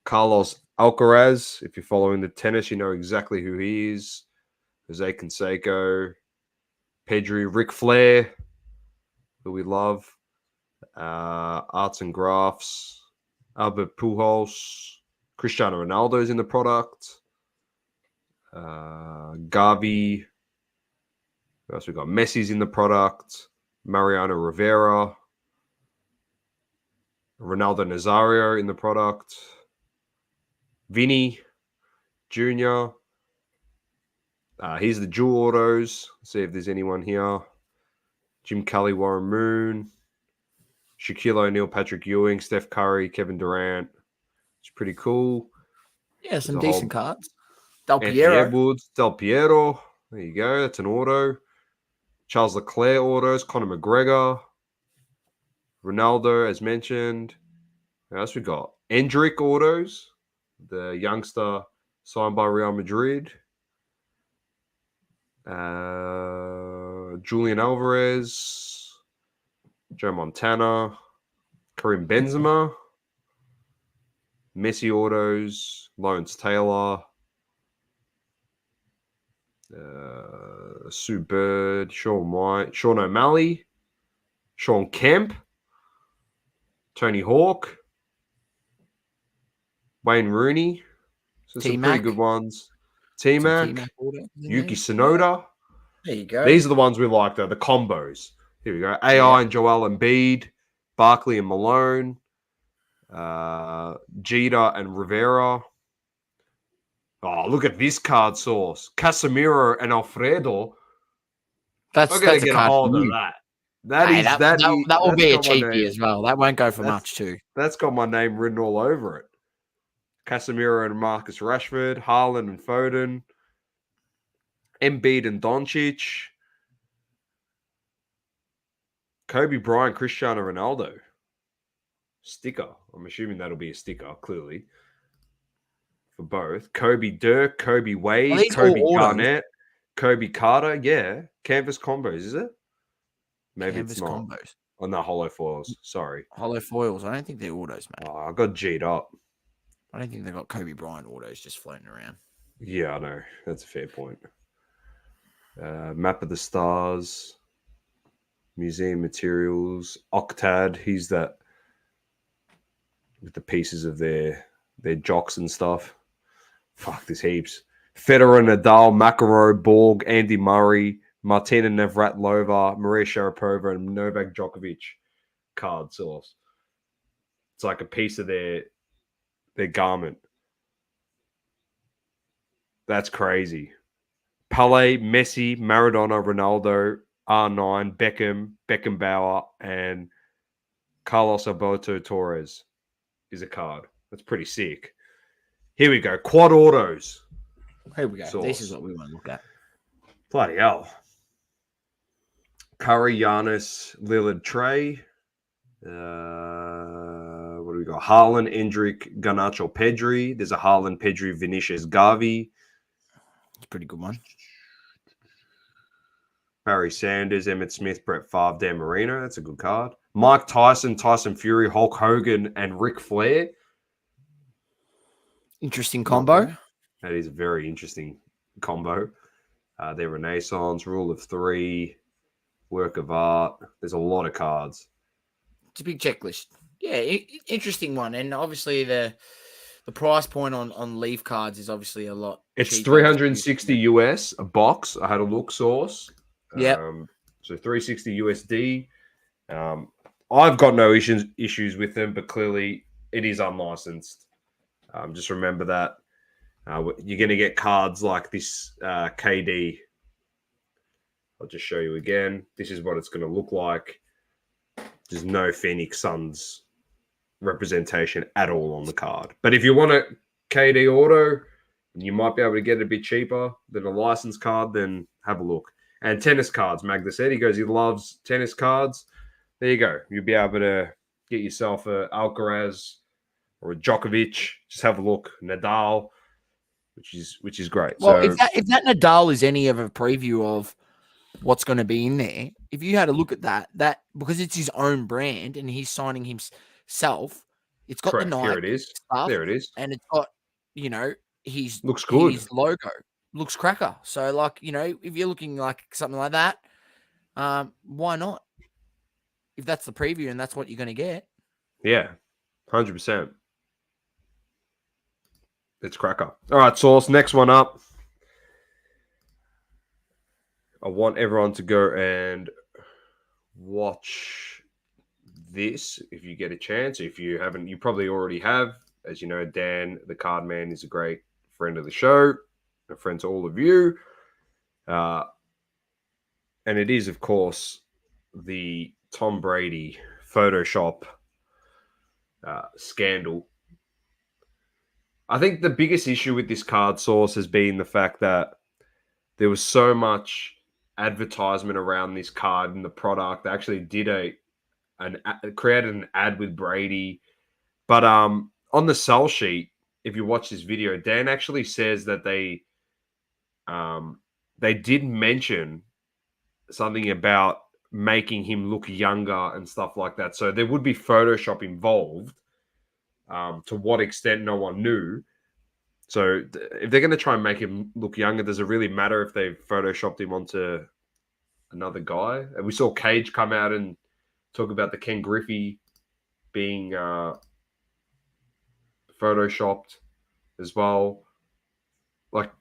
Carlos Alcaraz. If you're following the tennis, you know exactly who he is. Jose Canseco, Pedri, Ric Flair, who we love. Arts and Graphs, Albert Pujols, Cristiano Ronaldo's in the product. Gavi. What else we got? Messi's in the product. Mariano Rivera. Ronaldo Nazario in the product. Vinny Jr. Here's the dual autos. Let's see if there's anyone here. Jim Kelly, Warren Moon. Shaquille O'Neal, Patrick Ewing, Steph Curry, Kevin Durant. It's pretty cool. Yeah, some decent cards. Del Piero. Edwards, Del Piero. There you go. That's an auto. Charles Leclerc autos. Conor McGregor. Ronaldo, as mentioned. What else we got? Endrick autos. The youngster signed by Real Madrid. Julian Alvarez. Joe Montana. Karim Benzema. Messi autos. Lawrence Taylor. Sue Bird. Sean White. Sean O'Malley. Sean Kemp. Tony Hawk. Wayne Rooney. So some pretty good ones. T-Mac. Yuki Tsunoda. There you go. These are the ones we like, though. The combos. Here we go. AI and Joel Embiid. Barkley and Malone. Jeter and Rivera. Oh, look at this card source. Casemiro and Alfredo. That's going to get a hold of that. That will be a cheapie as well. That won't go for much too. That's got my name written all over it. Casemiro and Marcus Rashford, Haaland and Foden, Embiid and Doncic, Kobe Bryant, Cristiano Ronaldo. Sticker. I'm assuming that'll be a sticker, clearly. For both. Kobe Dirk, Kobe Wade, Kobe Garnett, Kobe Carter. Yeah. Canvas combos, is it? Maybe Canvas it's not. Combos. Oh, no, hollow foils. Sorry. Hollow foils. I don't think they're autos, mate. Oh, I got G'd up. I don't think they've got Kobe Bryant autos just floating around. Yeah, I know. That's a fair point. Map of the Stars. Museum materials. Octad. He's that with the pieces of their jocks and stuff. Fuck, there's heaps. Federer, Nadal, McEnroe, Borg, Andy Murray, Martina Navratilova, Maria Sharapova, and Novak Djokovic card source. It's like a piece of their garment. That's crazy. Pele, Messi, Maradona, Ronaldo, R9, Beckham, Beckenbauer, and Carlos Alberto Torres is a card. That's pretty sick. Here we go. Quad autos. Here we go. Source. This is what we want to look at. Bloody hell. Curry, Giannis, Lillard, Trae. What do we got? Haaland, Endrick, Garnacho, Pedri. There's a Haaland, Pedri, Vinicius, Gavi. It's a pretty good one. Barry Sanders, Emmett Smith, Brett Favre, Dan Marino. That's a good card. Mike Tyson, Tyson Fury, Hulk Hogan, and Ric Flair. Interesting combo. That is a very interesting combo. Their Renaissance, Rule of Three, Work of Art. There's a lot of cards. It's a big checklist. Yeah, interesting one. And obviously the price point on Leaf cards is obviously a lot. It's $360 US a box. I had a look, Source. Yeah. So $360 USD. I've got no issues with them, but clearly it is unlicensed. Just remember that you're going to get cards like this KD. I'll just show you again. This is what it's going to look like. There's no Phoenix Suns representation at all on the card. But if you want a KD auto, you might be able to get it a bit cheaper than a licensed card, then have a look. And tennis cards, Magda said. He goes, he loves tennis cards. There you go. You'll be able to get yourself a Alcaraz or a Djokovic. Just have a look. Nadal, which is great. Well, so, if that Nadal is any of a preview of what's going to be in there, if you had a look at that because it's his own brand and he's signing himself, it's got correct. the Nike Here it is. stuff, there it is. And it's got, looks good. His logo looks cracker. So, like, if you're looking like something like that, why not? If that's the preview and that's what you're going to get. Yeah, 100%. It's cracker. All right, Source, next one up. I want everyone to go and watch this if you get a chance. If you haven't, you probably already have. As you know, Dan, the card man, is a great friend of the show, a friend to all of you. And it is, of course, the Tom Brady Photoshop scandal. I think the biggest issue with this card, Source, has been the fact that there was so much advertisement around this card and the product. They actually did created an ad with Brady. But on the sell sheet, if you watch this video, Dan actually says that they did mention something about making him look younger and stuff like that. So there would be Photoshop involved. To what extent, no one knew. So if they're going to try and make him look younger, does it really matter if they Photoshopped him onto another guy? And we saw Cage come out and talk about the Ken Griffey being Photoshopped as well. Like,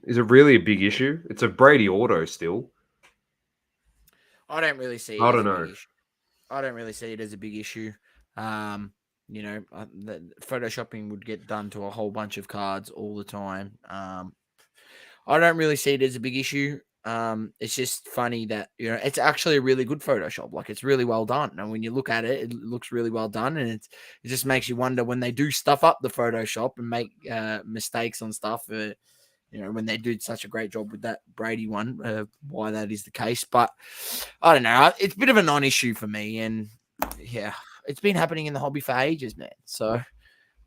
is it really a big issue? It's a Brady auto still. I don't really see it. I don't know. I don't really see it as a big issue. The photoshopping would get done to a whole bunch of cards all the time. I don't really see it as a big issue. It's just funny that, it's actually a really good Photoshop. Like, it's really well done. And when you look at it, it looks really well done. And it just makes you wonder when they do stuff up the Photoshop and make mistakes on stuff, when they do such a great job with that Brady one, why that is the case. But I don't know. It's a bit of a non-issue for me. And yeah, it's been happening in the hobby for ages, man. So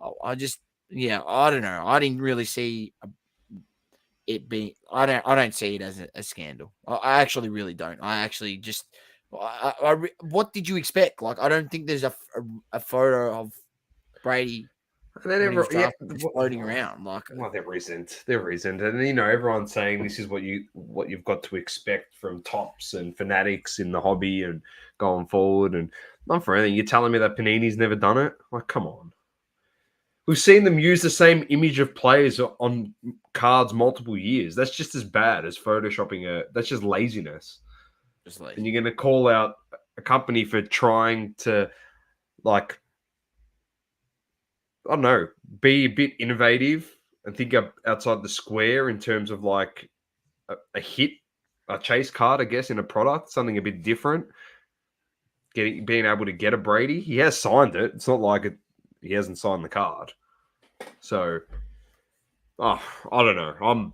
I don't know. I didn't really see it being. I don't see it as a scandal. I actually really don't. I actually just. What did you expect? Like, I don't think there's a photo of Brady. Floating around well, there isn't, and everyone's saying this is what you've got to expect from tops and fanatics in the hobby and going forward, and not for anything. You're telling me that Panini's never done it? Like, come on. We've seen them use the same image of players on cards multiple years. That's just as bad as photoshopping. That's just laziness. And you're going to call out a company for trying to, like, I don't know, be a bit innovative and think outside the square in terms of, like, a chase card, I guess, in a product, something a bit different. Being able to get a Brady. He has signed it. It's not like he hasn't signed the card. So, I don't know. I'm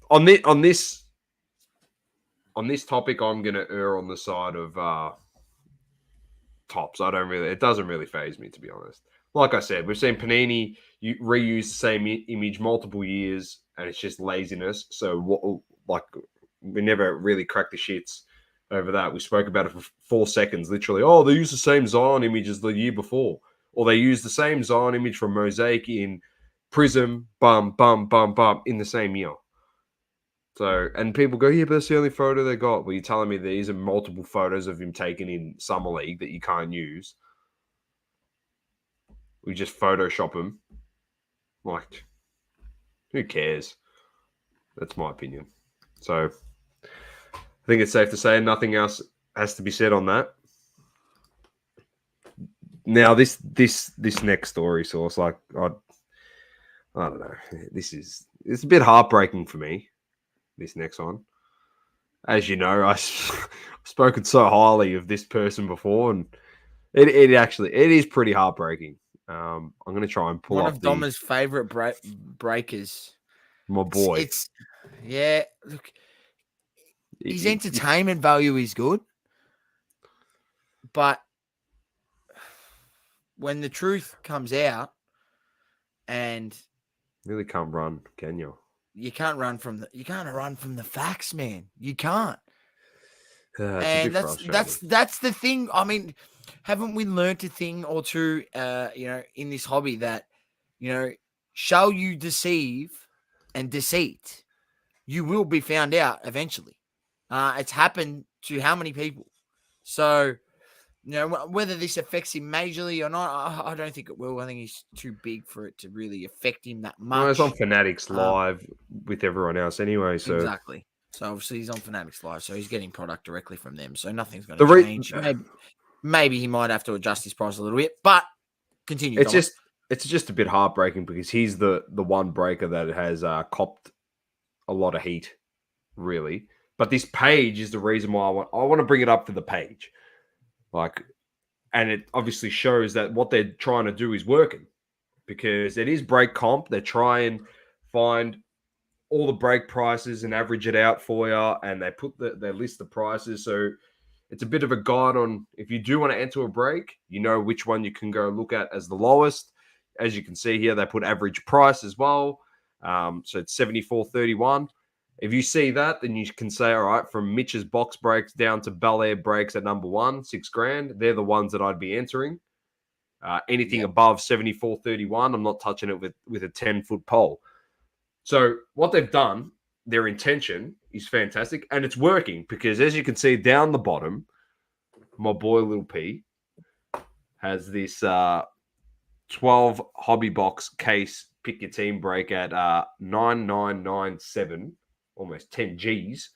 on this topic. I'm going to err on the side of tops. It doesn't really faze me, to be honest. Like I said, we've seen Panini reuse the same image multiple years, and it's just laziness. So, we never really cracked the shits over that. We spoke about it for 4 seconds, literally. Oh, they use the same Zion image as the year before. Or they use the same Zion image from Mosaic in Prism, bum, bum, bum, bum, in the same year. So, and people go, yeah, but that's the only photo they got. Well, you're telling me these are multiple photos of him taken in Summer League that you can't use. We just Photoshop them. Like, who cares? That's my opinion. So, I think it's safe to say nothing else has to be said on that. Now, this next story, so it's like, I don't know. It's a bit heartbreaking for me, this next one. As you know, I've spoken so highly of this person before, and it is pretty heartbreaking. I'm going to try and pull one up of Doma's favorite breakers. My boy. Look, his entertainment value is good, but when the truth comes out, and really can't run, can you? You can't run from the facts, man. You can't. And that's the thing. I mean, haven't we learned a thing or two, in this hobby that, shall you deceive and deceit, you will be found out eventually. It's happened to how many people? So, whether this affects him majorly or not, I don't think it will. I think he's too big for it to really affect him that much. No, it's on Fanatics Live with everyone else anyway. So exactly. So obviously he's on Fanatics Live, so he's getting product directly from them. So nothing's going to change. Maybe he might have to adjust his price a little bit, but continue. It's just a bit heartbreaking because he's the one breaker that has copped a lot of heat, really. But this page is the reason why I want to bring it up for the page. And it obviously shows that what they're trying to do is working because it is break comp. They try and find all the break prices and average it out for you, and they list the prices. So it's a bit of a guide on if you do want to enter a break, you know which one you can go look at as the lowest. As you can see here, they put average price as well. So it's $74.31. If you see that, then you can say, all right, from Mitch's box breaks down to Bel Air breaks at number one, $6,000. They're the ones that I'd be entering. Anything above $74.31, I'm not touching it with a 10-foot pole. So what they've done, their intention is fantastic, and it's working because as you can see down the bottom, my boy Lil P has this 12 hobby box case pick your team break at 9997. Almost 10 G's,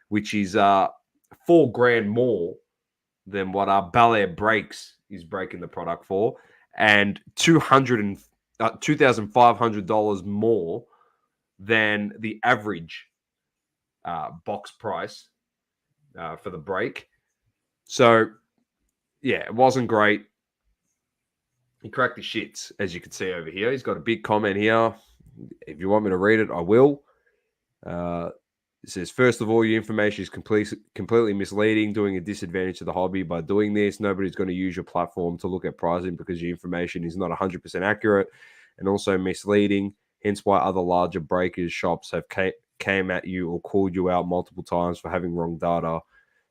which is $4,000 more than what our Bel Air breaks is breaking the product for, and $2,500 more than the average box price for the break. So, yeah, it wasn't great. He cracked the shits, as you can see over here. He's got a big comment here. If you want me to read it, I will. It says, first of all, your information is completely misleading, doing a disadvantage to the hobby. By doing this, nobody's going to use your platform to look at pricing because your information is not 100% accurate and also misleading. Hence why other larger breakers shops have came at you or called you out multiple times for having wrong data.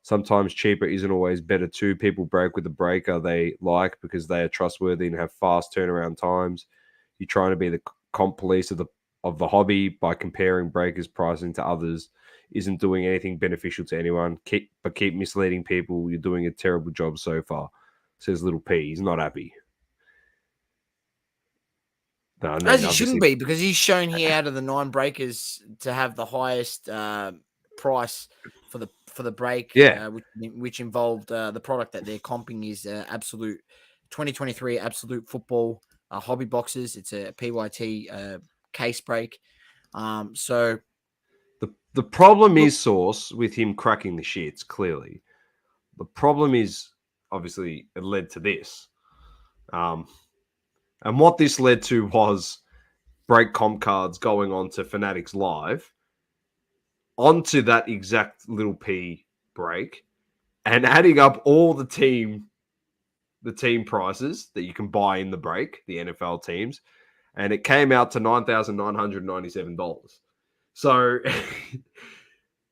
Sometimes cheaper isn't always better too. People break with the breaker they like because they are trustworthy and have fast turnaround times. You're trying to be the comp police of the hobby by comparing breakers' pricing to others isn't doing anything beneficial to anyone. Keep misleading people. You're doing a terrible job so far, says Lil P. He's not happy. No, as he shouldn't be, because he's shown here out of the 9 breakers to have the highest price for the break, which involved the product that they're comping is Absolute 2023 Absolute Football hobby boxes. It's a PYT case break. So the problem is, Source, with him cracking the shits, clearly. The problem is, obviously, it led to this. And what this led to was break comp cards going on to Fanatics Live, onto that exact Lil P break, and adding up all the team prices that you can buy in the break, the NFL teams, and it came out to $9,997. So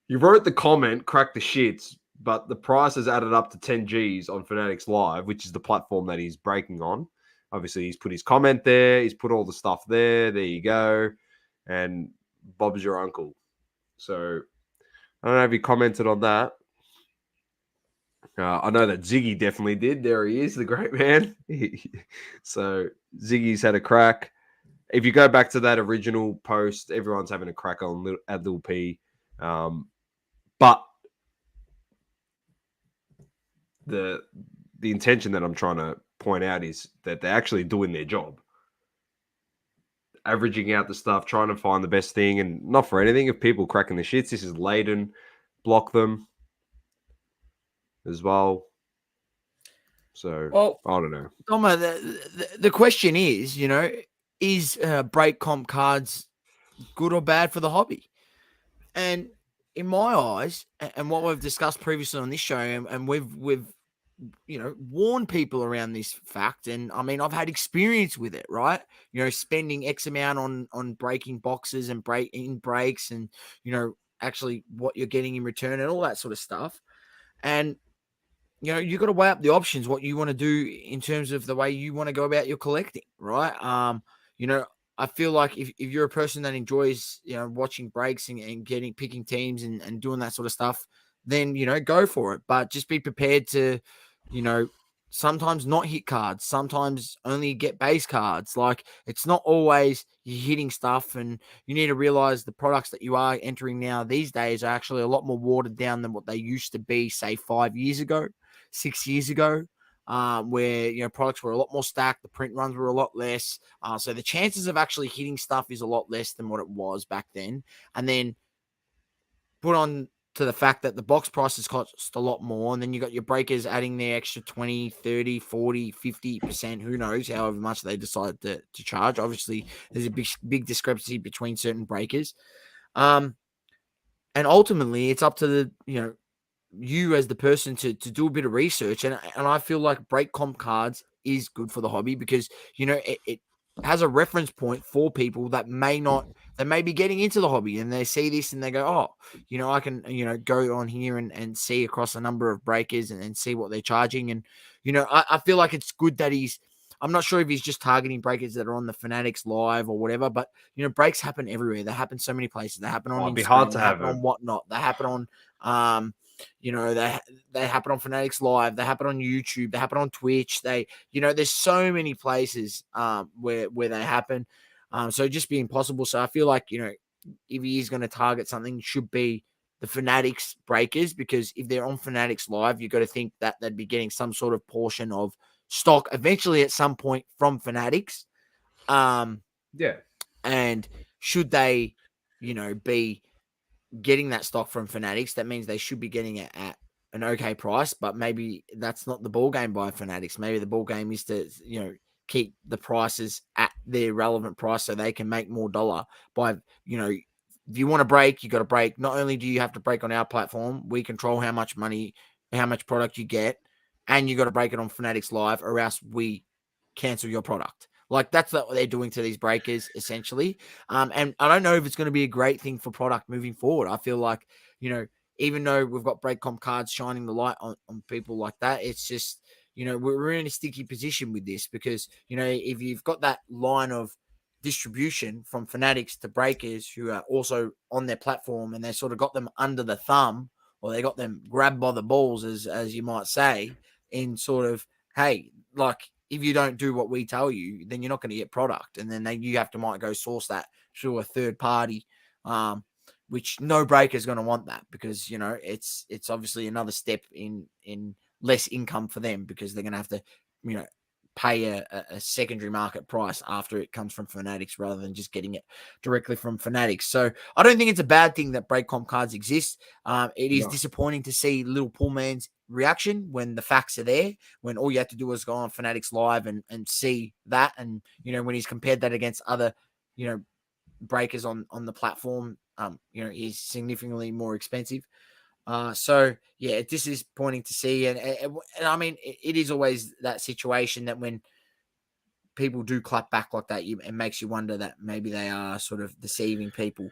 You wrote the comment, crack the shits, but the price has added up to 10 G's on Fanatics Live, which is the platform that he's breaking on. Obviously, he's put his comment there. He's put all the stuff there. There you go. And Bob's your uncle. So I don't know if he commented on that. I know that Ziggy definitely did. There he is, the great man. So Ziggy's had a crack. If you go back to that original post, everyone's having a crack on at Lil P. But the intention that I'm trying to point out is that they're actually doing their job. Averaging out the stuff, trying to find the best thing, and not for anything. If people cracking the shits, this is laden. Block them as well. So, Well, I don't know. Doma, the question is, is break comp cards good or bad for the hobby? And in my eyes, and what we've discussed previously on this show, and we've warned people around this fact, and I mean, I've had experience with it, right? Spending X amount on breaking boxes and breaking breaks, and actually what you're getting in return and all that sort of stuff. And you got to weigh up the options, what you want to do in terms of the way you want to go about your collecting, right? I feel like if you're a person that enjoys, watching breaks and picking teams and doing that sort of stuff, then, go for it. But just be prepared to, sometimes not hit cards, sometimes only get base cards. Like, it's not always you're hitting stuff, and you need to realize the products that you are entering now these days are actually a lot more watered down than what they used to be, say 5 years ago, 6 years ago, where products were a lot more stacked, the print runs were a lot less, so the chances of actually hitting stuff is a lot less than what it was back then. And then put on to the fact that the box prices cost a lot more, and then you got your breakers adding their extra 20, 30, 40, 50%, who knows, however much they decide to charge. Obviously, there's a big discrepancy between certain breakers. And ultimately, it's up to the, you as the person to do a bit of research. And I feel like break comp cards is good for the hobby because, it has a reference point for people that may be getting into the hobby, and they see this and they go, oh, I can, go on here and see across a number of breakers and see what they're charging. And, I feel like it's good that I'm not sure if he's just targeting breakers that are on the Fanatics Live or whatever, but, breaks happen everywhere. They happen so many places. They happen on Instagram, It'd be hard to they have happen on them. whatnot. They happen on, they happen on Fanatics Live, they happen on YouTube, they happen on Twitch. There's so many places where they happen. So just be impossible. So I feel like, if he is going to target something, it should be the Fanatics breakers, because if they're on Fanatics Live, you've got to think that they'd be getting some sort of portion of stock eventually at some point from Fanatics. Yeah. And should they, be getting that stock from Fanatics, that means they should be getting it at an okay price, but maybe that's not the ball game by Fanatics. Maybe the ball game is to, keep the prices at their relevant price so they can make more dollar by, if you want to break, you got to break. Not only do you have to break on our platform, we control how much money, how much product you get, and you got to break it on Fanatics Live, or else we cancel your product. Like, that's what they're doing to these breakers, essentially. And I don't know if it's going to be a great thing for product moving forward. I feel like, even though we've got break comp cards shining the light on people like that, it's just, we're in a sticky position with this because, if you've got that line of distribution from Fanatics to breakers who are also on their platform, and they sort of got them under the thumb, or they got them grabbed by the balls, as you might say, in sort of, hey, like, if you don't do what we tell you, then you're not going to get product. And then you might go source that through a third party, which no breaker is going to want that, because, it's obviously another step in less income for them, because they're going to have to, pay a secondary market price after it comes from Fanatics, rather than just getting it directly from Fanatics. So I don't think it's a bad thing that break comp cards exist. It is disappointing to see Little Pool Man's reaction when the facts are there, when all you have to do is go on Fanatics Live and see that. And, when he's compared that against other, breakers on the platform, he's significantly more expensive. So yeah, this is pointing to see, and I mean, it is always that situation that when people do clap back like that, it makes you wonder that maybe they are sort of deceiving people.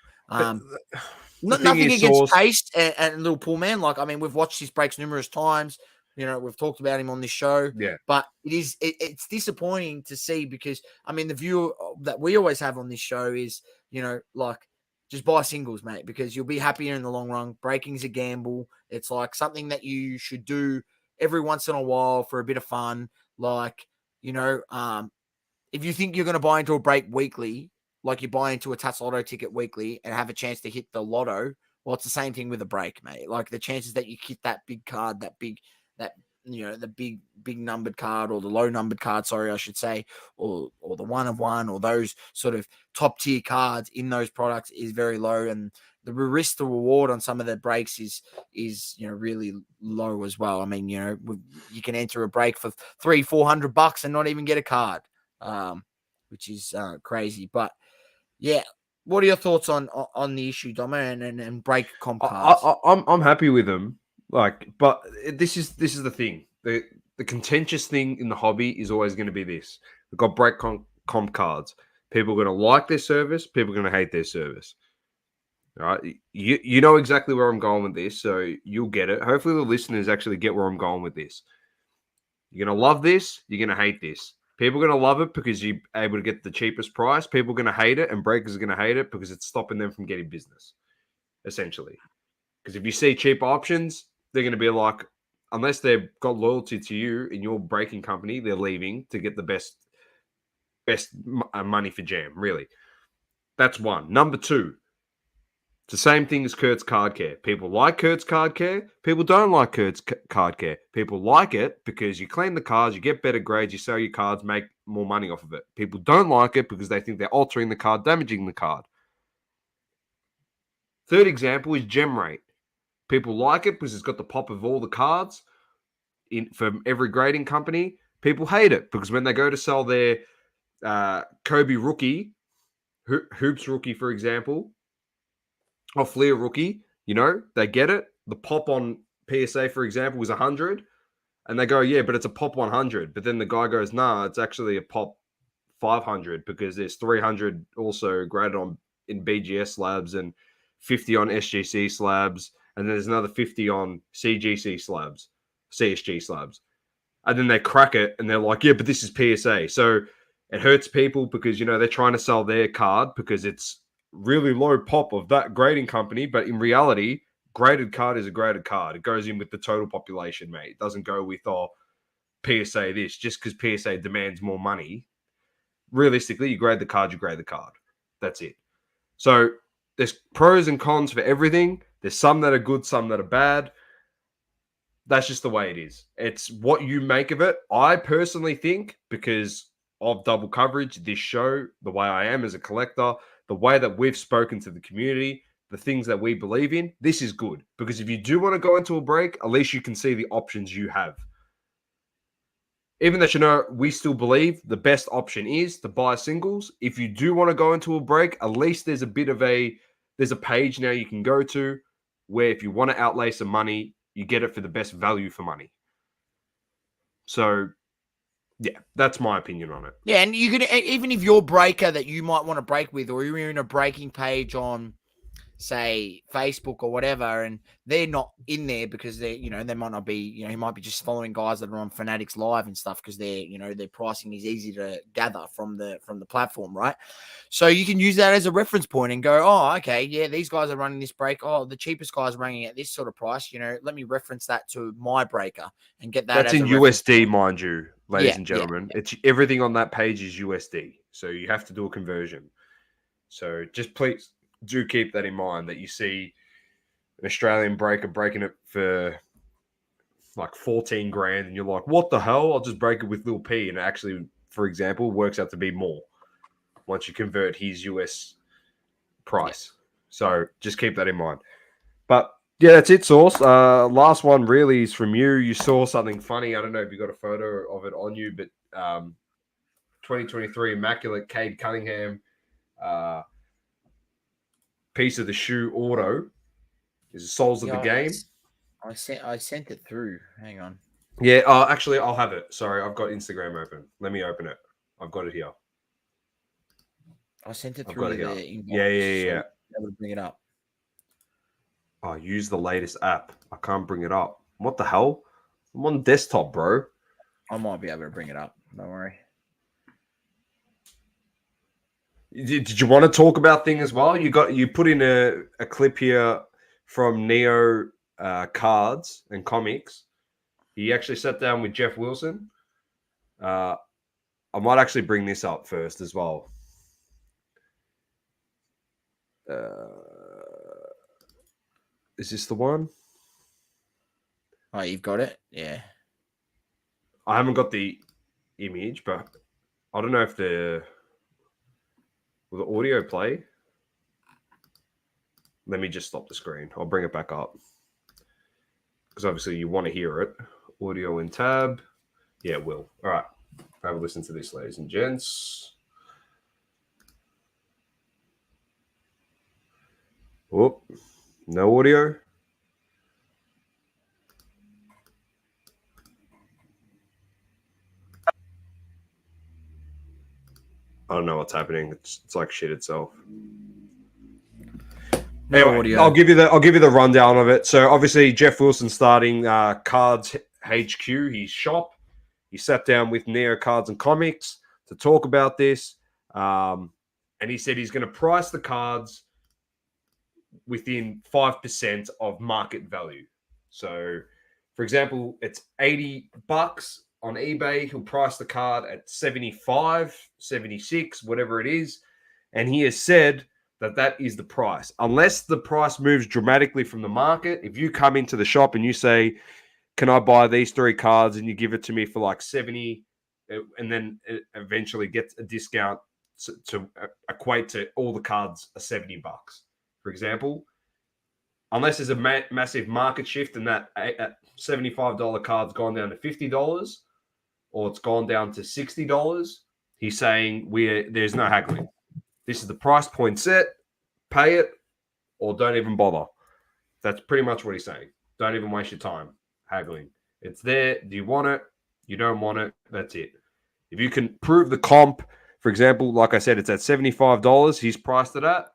Nothing is, against Sauce. Chase and Lil Pool Man. Like, I mean, we've watched his breaks numerous times. You know, we've talked about him on this show. Yeah. But it's disappointing to see because, I mean, the view that we always have on this show is, you know, like, just buy singles, mate, because you'll be happier in the long run. Breaking's a gamble. It's like something that you should do every once in a while for a bit of fun. Like, you know, if you think you're going to buy into a break weekly, like you buy into a Tats Lotto ticket weekly and have a chance to hit the lotto, well, it's the same thing with a break, mate. Like the chances that you hit that big card, that you know, the big numbered card or the low numbered card, sorry, I should say, or the 1 of 1 or those sort of top tier cards in those products is very low, and the risk to reward on some of the breaks is you know, really low as well. I mean, you know, you can enter a break for $300-400 and not even get a card, which is crazy. But yeah, what are your thoughts on the issue, Domo, and break comp cards? I'm happy with them. Like, but this is the thing. The contentious thing in the hobby is always going to be this. We've got break comp cards. People are going to like their service. People are going to hate their service. All right. You know exactly where I'm going with this, so you'll get it. Hopefully the listeners actually get where I'm going with this. You're going to love this. You're going to hate this. People are going to love it because you're able to get the cheapest price. People are going to hate it, and breakers are going to hate it because it's stopping them from getting business, essentially. Because if you see cheap options, they're going to be like, unless they've got loyalty to you in your breaking company, they're leaving to get the best money for jam, really. That's one. Number two, it's the same thing as Kurt's Card Care. People like Kurt's Card Care. People don't like Kurt's Card Care. People like it because you clean the cards, you get better grades, you sell your cards, make more money off of it. People don't like it because they think they're altering the card, damaging the card. Third example is Gem Rate. People like it because it's got the pop of all the cards from every grading company. People hate it because when they go to sell their Kobe rookie, Hoops rookie, for example, or Fleer rookie, you know, they get it. The pop on PSA, for example, was 100. And they go, yeah, but it's a pop 100. But then the guy goes, nah, it's actually a pop 500 because there's 300 also graded on in BGS slabs and 50 on SGC slabs. And then there's another 50 on CGC slabs, CSG slabs. And then they crack it and they're like, yeah, but this is PSA. So it hurts people because, you know, they're trying to sell their card because it's really low pop of that grading company. But in reality, graded card is a graded card. It goes in with the total population, mate. It doesn't go with, PSA this. Just because PSA demands more money. Realistically, you grade the card, you grade the card. That's it. So there's pros and cons for everything. There's some that are good, some that are bad. That's just the way it is. It's what you make of it. I personally think, because of double coverage, this show, the way I am as a collector, the way that we've spoken to the community, the things that we believe in, this is good. Because if you do want to go into a break, at least you can see the options you have. Even though, you know, we still believe the best option is to buy singles. If you do want to go into a break, at least there's a page now you can go to where if you want to outlay some money, you get it for the best value for money. So, yeah, that's my opinion on it. Yeah, and you could, even if your breaker that you might want to break with, or you're in a breaking page on, say, Facebook or whatever, and they're not in there because they, you know, they might not be, you know, he might be just following guys that are on Fanatics Live and stuff because they're, you know, their pricing is easy to gather from the platform, right? So you can use that as a reference point and go, oh, okay, yeah, these guys are running this break. Oh, the cheapest guy's running at this sort of price. You know, let me reference that to my breaker and get that. That's as in a USD, point. Mind you, ladies and gentlemen. Yeah. It's everything on that page is USD, so you have to do a conversion. So just please do keep that in mind, that you see an Australian breaker breaking it for like 14 grand and you're like, what the hell? I'll just break it with Lil P. And it actually, for example, works out to be more once you convert his US price. Yeah. So just keep that in mind. But yeah, that's it, Sauce. Last one really is from you. You saw something funny. I don't know if you got a photo of it on you, but 2023 Immaculate Cade Cunningham piece of the shoe auto is the Souls of the Game. I sent it through. Hang on. Yeah, actually, I'll have it. Sorry, I've got Instagram open. Let me open it. I've got it here. I sent it through the inbox. Yeah. So I would bring it up. Oh, use the latest app. I can't bring it up. What the hell? I'm on desktop, bro. I might be able to bring it up. Don't worry. Did you want to talk about thing as well? You put in a clip here from Neo Cards and Comics. He actually sat down with Jeff Wilson. I might actually bring this up first as well. Is this the one? Oh, you've got it? Yeah. I haven't got the image, but I don't know if will the audio play? Let me just stop the screen. I'll bring it back up. Because obviously you want to hear it. Audio in tab. Yeah, it will. All right. Have a listen to this, ladies and gents. Oh, no audio. I don't know what's happening. It's like shit itself. No Anyway, audio. I'll give you the rundown of it. So obviously Jeff Wilson starting Cards HQ, his shop. He sat down with Neo Cards and Comics to talk about this, and he said he's going to price the cards within 5% of market value. So, for example, it's $80 on eBay. He'll price the card at 75, 76, whatever it is, and he has said that is the price. Unless the price moves dramatically from the market, if you come into the shop and you say, can I buy these 3 cards, and you give it to me for like 70, and then it eventually gets a discount to equate to all the cards are $70, for example. Unless there's a massive market shift and that $75 card's gone down to $50 or it's gone down to $60, he's saying there's no haggling. This is the price point set, pay it, or don't even bother. That's pretty much what he's saying. Don't even waste your time haggling. It's there. Do you want it? You don't want it. That's it. If you can prove the comp, for example, like I said, it's at $75. He's priced it at.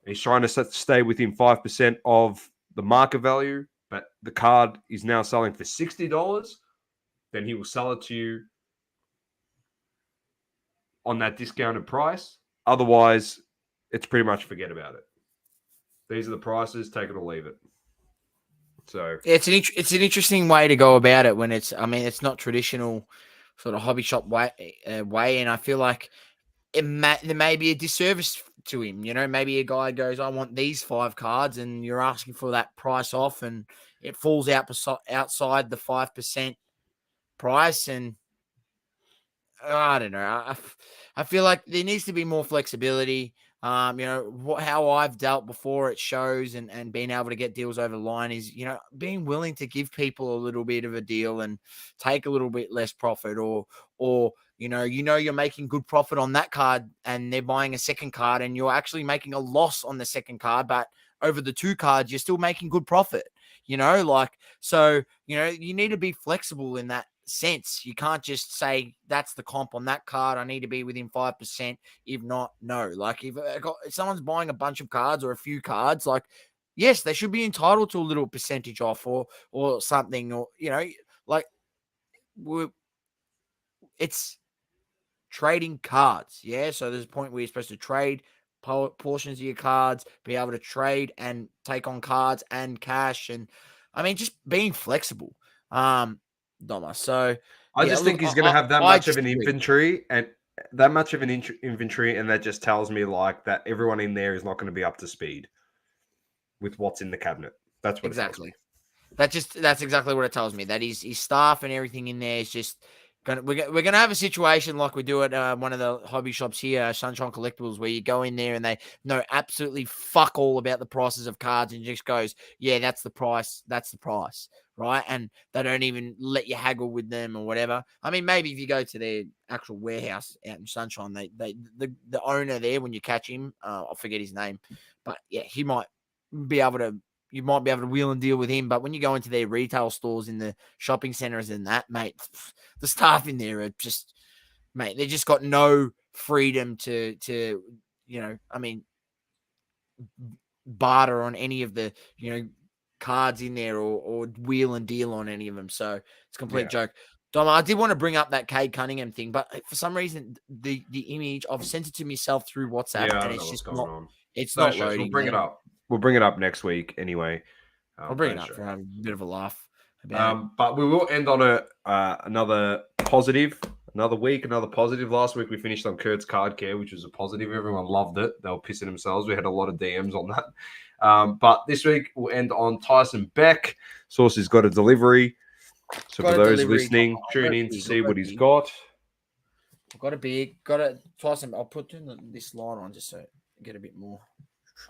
He's trying to stay within 5% of the market value, but the card is now selling for $60. Then he will sell it to you on that discounted price. Otherwise, it's pretty much forget about it. These are the prices. Take it or leave it. So it's an interesting way to go about it when it's not traditional sort of hobby shop way, and I feel like there may be a disservice to him. Maybe a guy goes, I want these 5 cards, and you're asking for that price off, and it falls outside the 5% price, and I don't know. I feel like there needs to be more flexibility. How I've dealt before at shows and being able to get deals over the line is, being willing to give people a little bit of a deal and take a little bit less profit, or you're making good profit on that card and they're buying a second card and you're actually making a loss on the second card, but over the 2 cards, you're still making good profit, so, you need to be flexible in that sense. You can't just say that's the comp on that card. I need to be within 5%. If not, no. Like if someone's buying a bunch of cards or a few cards, like yes, they should be entitled to a little percentage off or something, or like it's trading cards. Yeah, so there's a point where you're supposed to trade portions of your cards, be able to trade and take on cards and cash, and just being flexible. Doma. So I just think he's going to have that much of an inventory, and that just tells me like that everyone in there is not going to be up to speed with what's in the cabinet. That's what exactly. It tells me. That's exactly what it tells me. That his staff and everything in there is just we're gonna have a situation like we do at one of the hobby shops here, Sunshine Collectables, where you go in there and they know absolutely fuck all about the prices of cards and just goes, yeah, that's the price, right? And they don't even let you haggle with them or whatever. Maybe if you go to their actual warehouse out in Sunshine, the owner there, when you catch him, I'll forget his name, but yeah, you might be able to wheel and deal with him. But when you go into their retail stores in the shopping centers and that, mate, the staff in there are just, mate, they just got no freedom to barter on any of the, cards in there or wheel and deal on any of them. So it's a complete joke. Dom, I did want to bring up that Cade Cunningham thing, but for some reason, the image, I've sent it to myself through WhatsApp, Yeah, I and don't it's know what's just going on. it's No not stress. loading. We'll bring it up. We'll bring it up next week anyway. I'll bring it up for a bit of a laugh. But we will end on another positive, another week, another positive. Last week we finished on Kurt's card care, which was a positive. Everyone loved it. They were pissing themselves. We had a lot of DMs on that. But this week we'll end on Tyson Beck. Source's got a delivery. So for those listening, tune in to see what he's got. I've got Tyson. I'll put this light on just so I get a bit more.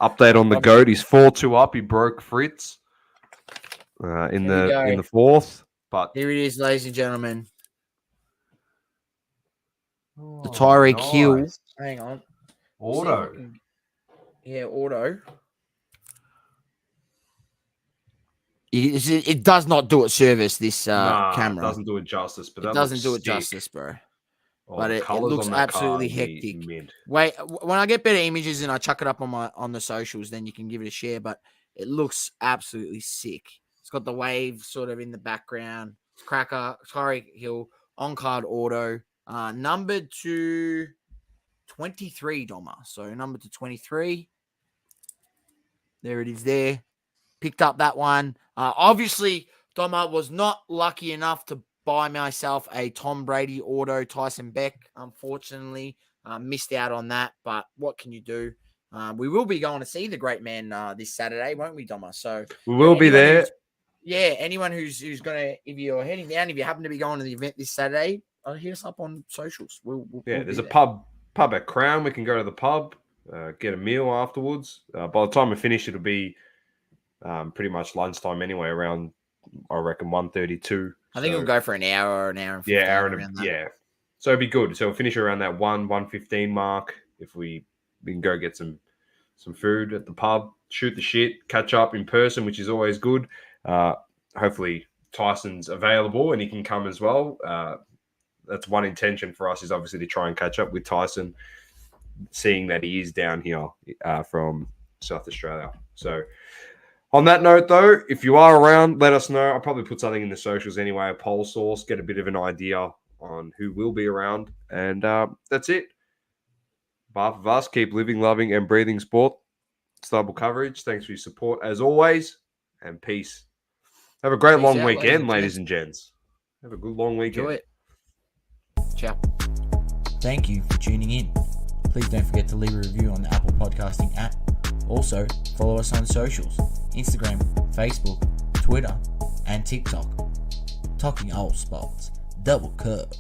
Update on the GOAT. He's 4-2 up. He broke Fritz in the fourth. But here it is, ladies and gentlemen. The Tyreek Hill. Hang on. Auto. Auto. It does not do it service, this camera. It doesn't do it justice. But it doesn't do it justice, bro. But it looks absolutely hectic. Wait, when I get better images and I chuck it up on the socials, then you can give it a share. But it looks absolutely sick. It's got the wave sort of in the background. Cracker, Tyreek Hill, on-card auto. Numbered to 23, Doma. So numbered to 23. There it is there. Picked up that one. Obviously, Doma was not lucky enough to buy myself a Tom Brady auto Tyson Beck. Unfortunately, missed out on that. But what can you do? We will be going to see the great man this Saturday, won't we, Doma? So we will be there. Anyone who's going to, if you're heading down, if you happen to be going to the event this Saturday, hit us up on socials. We'll there's a pub at Crown. We can go to the pub, get a meal afterwards. By the time we finish, it'll be pretty much lunchtime anyway, around, I reckon, 1:32. I think we'll go for an hour and 15. So it'd be good. So we'll finish around that 1:15 mark. If we can go get some food at the pub, shoot the shit, catch up in person, which is always good. Hopefully Tyson's available and he can come as well. That's one intention for us, is obviously to try and catch up with Tyson, seeing that he is down here from South Australia. So on that note, though, if you are around, let us know. I'll probably put something in the socials anyway, a poll source, get a bit of an idea on who will be around. And that's it. Behalf of us, keep living, loving, and breathing sport. Stable coverage. Thanks for your support, as always, and peace. Have a great long weekend, ladies and gents. Have a good long weekend. Enjoy it. Ciao. Thank you for tuning in. Please don't forget to leave a review on the Apple Podcasting app. Also, follow us on socials, Instagram, Facebook, Twitter, and TikTok. Talking all sports, double coverage.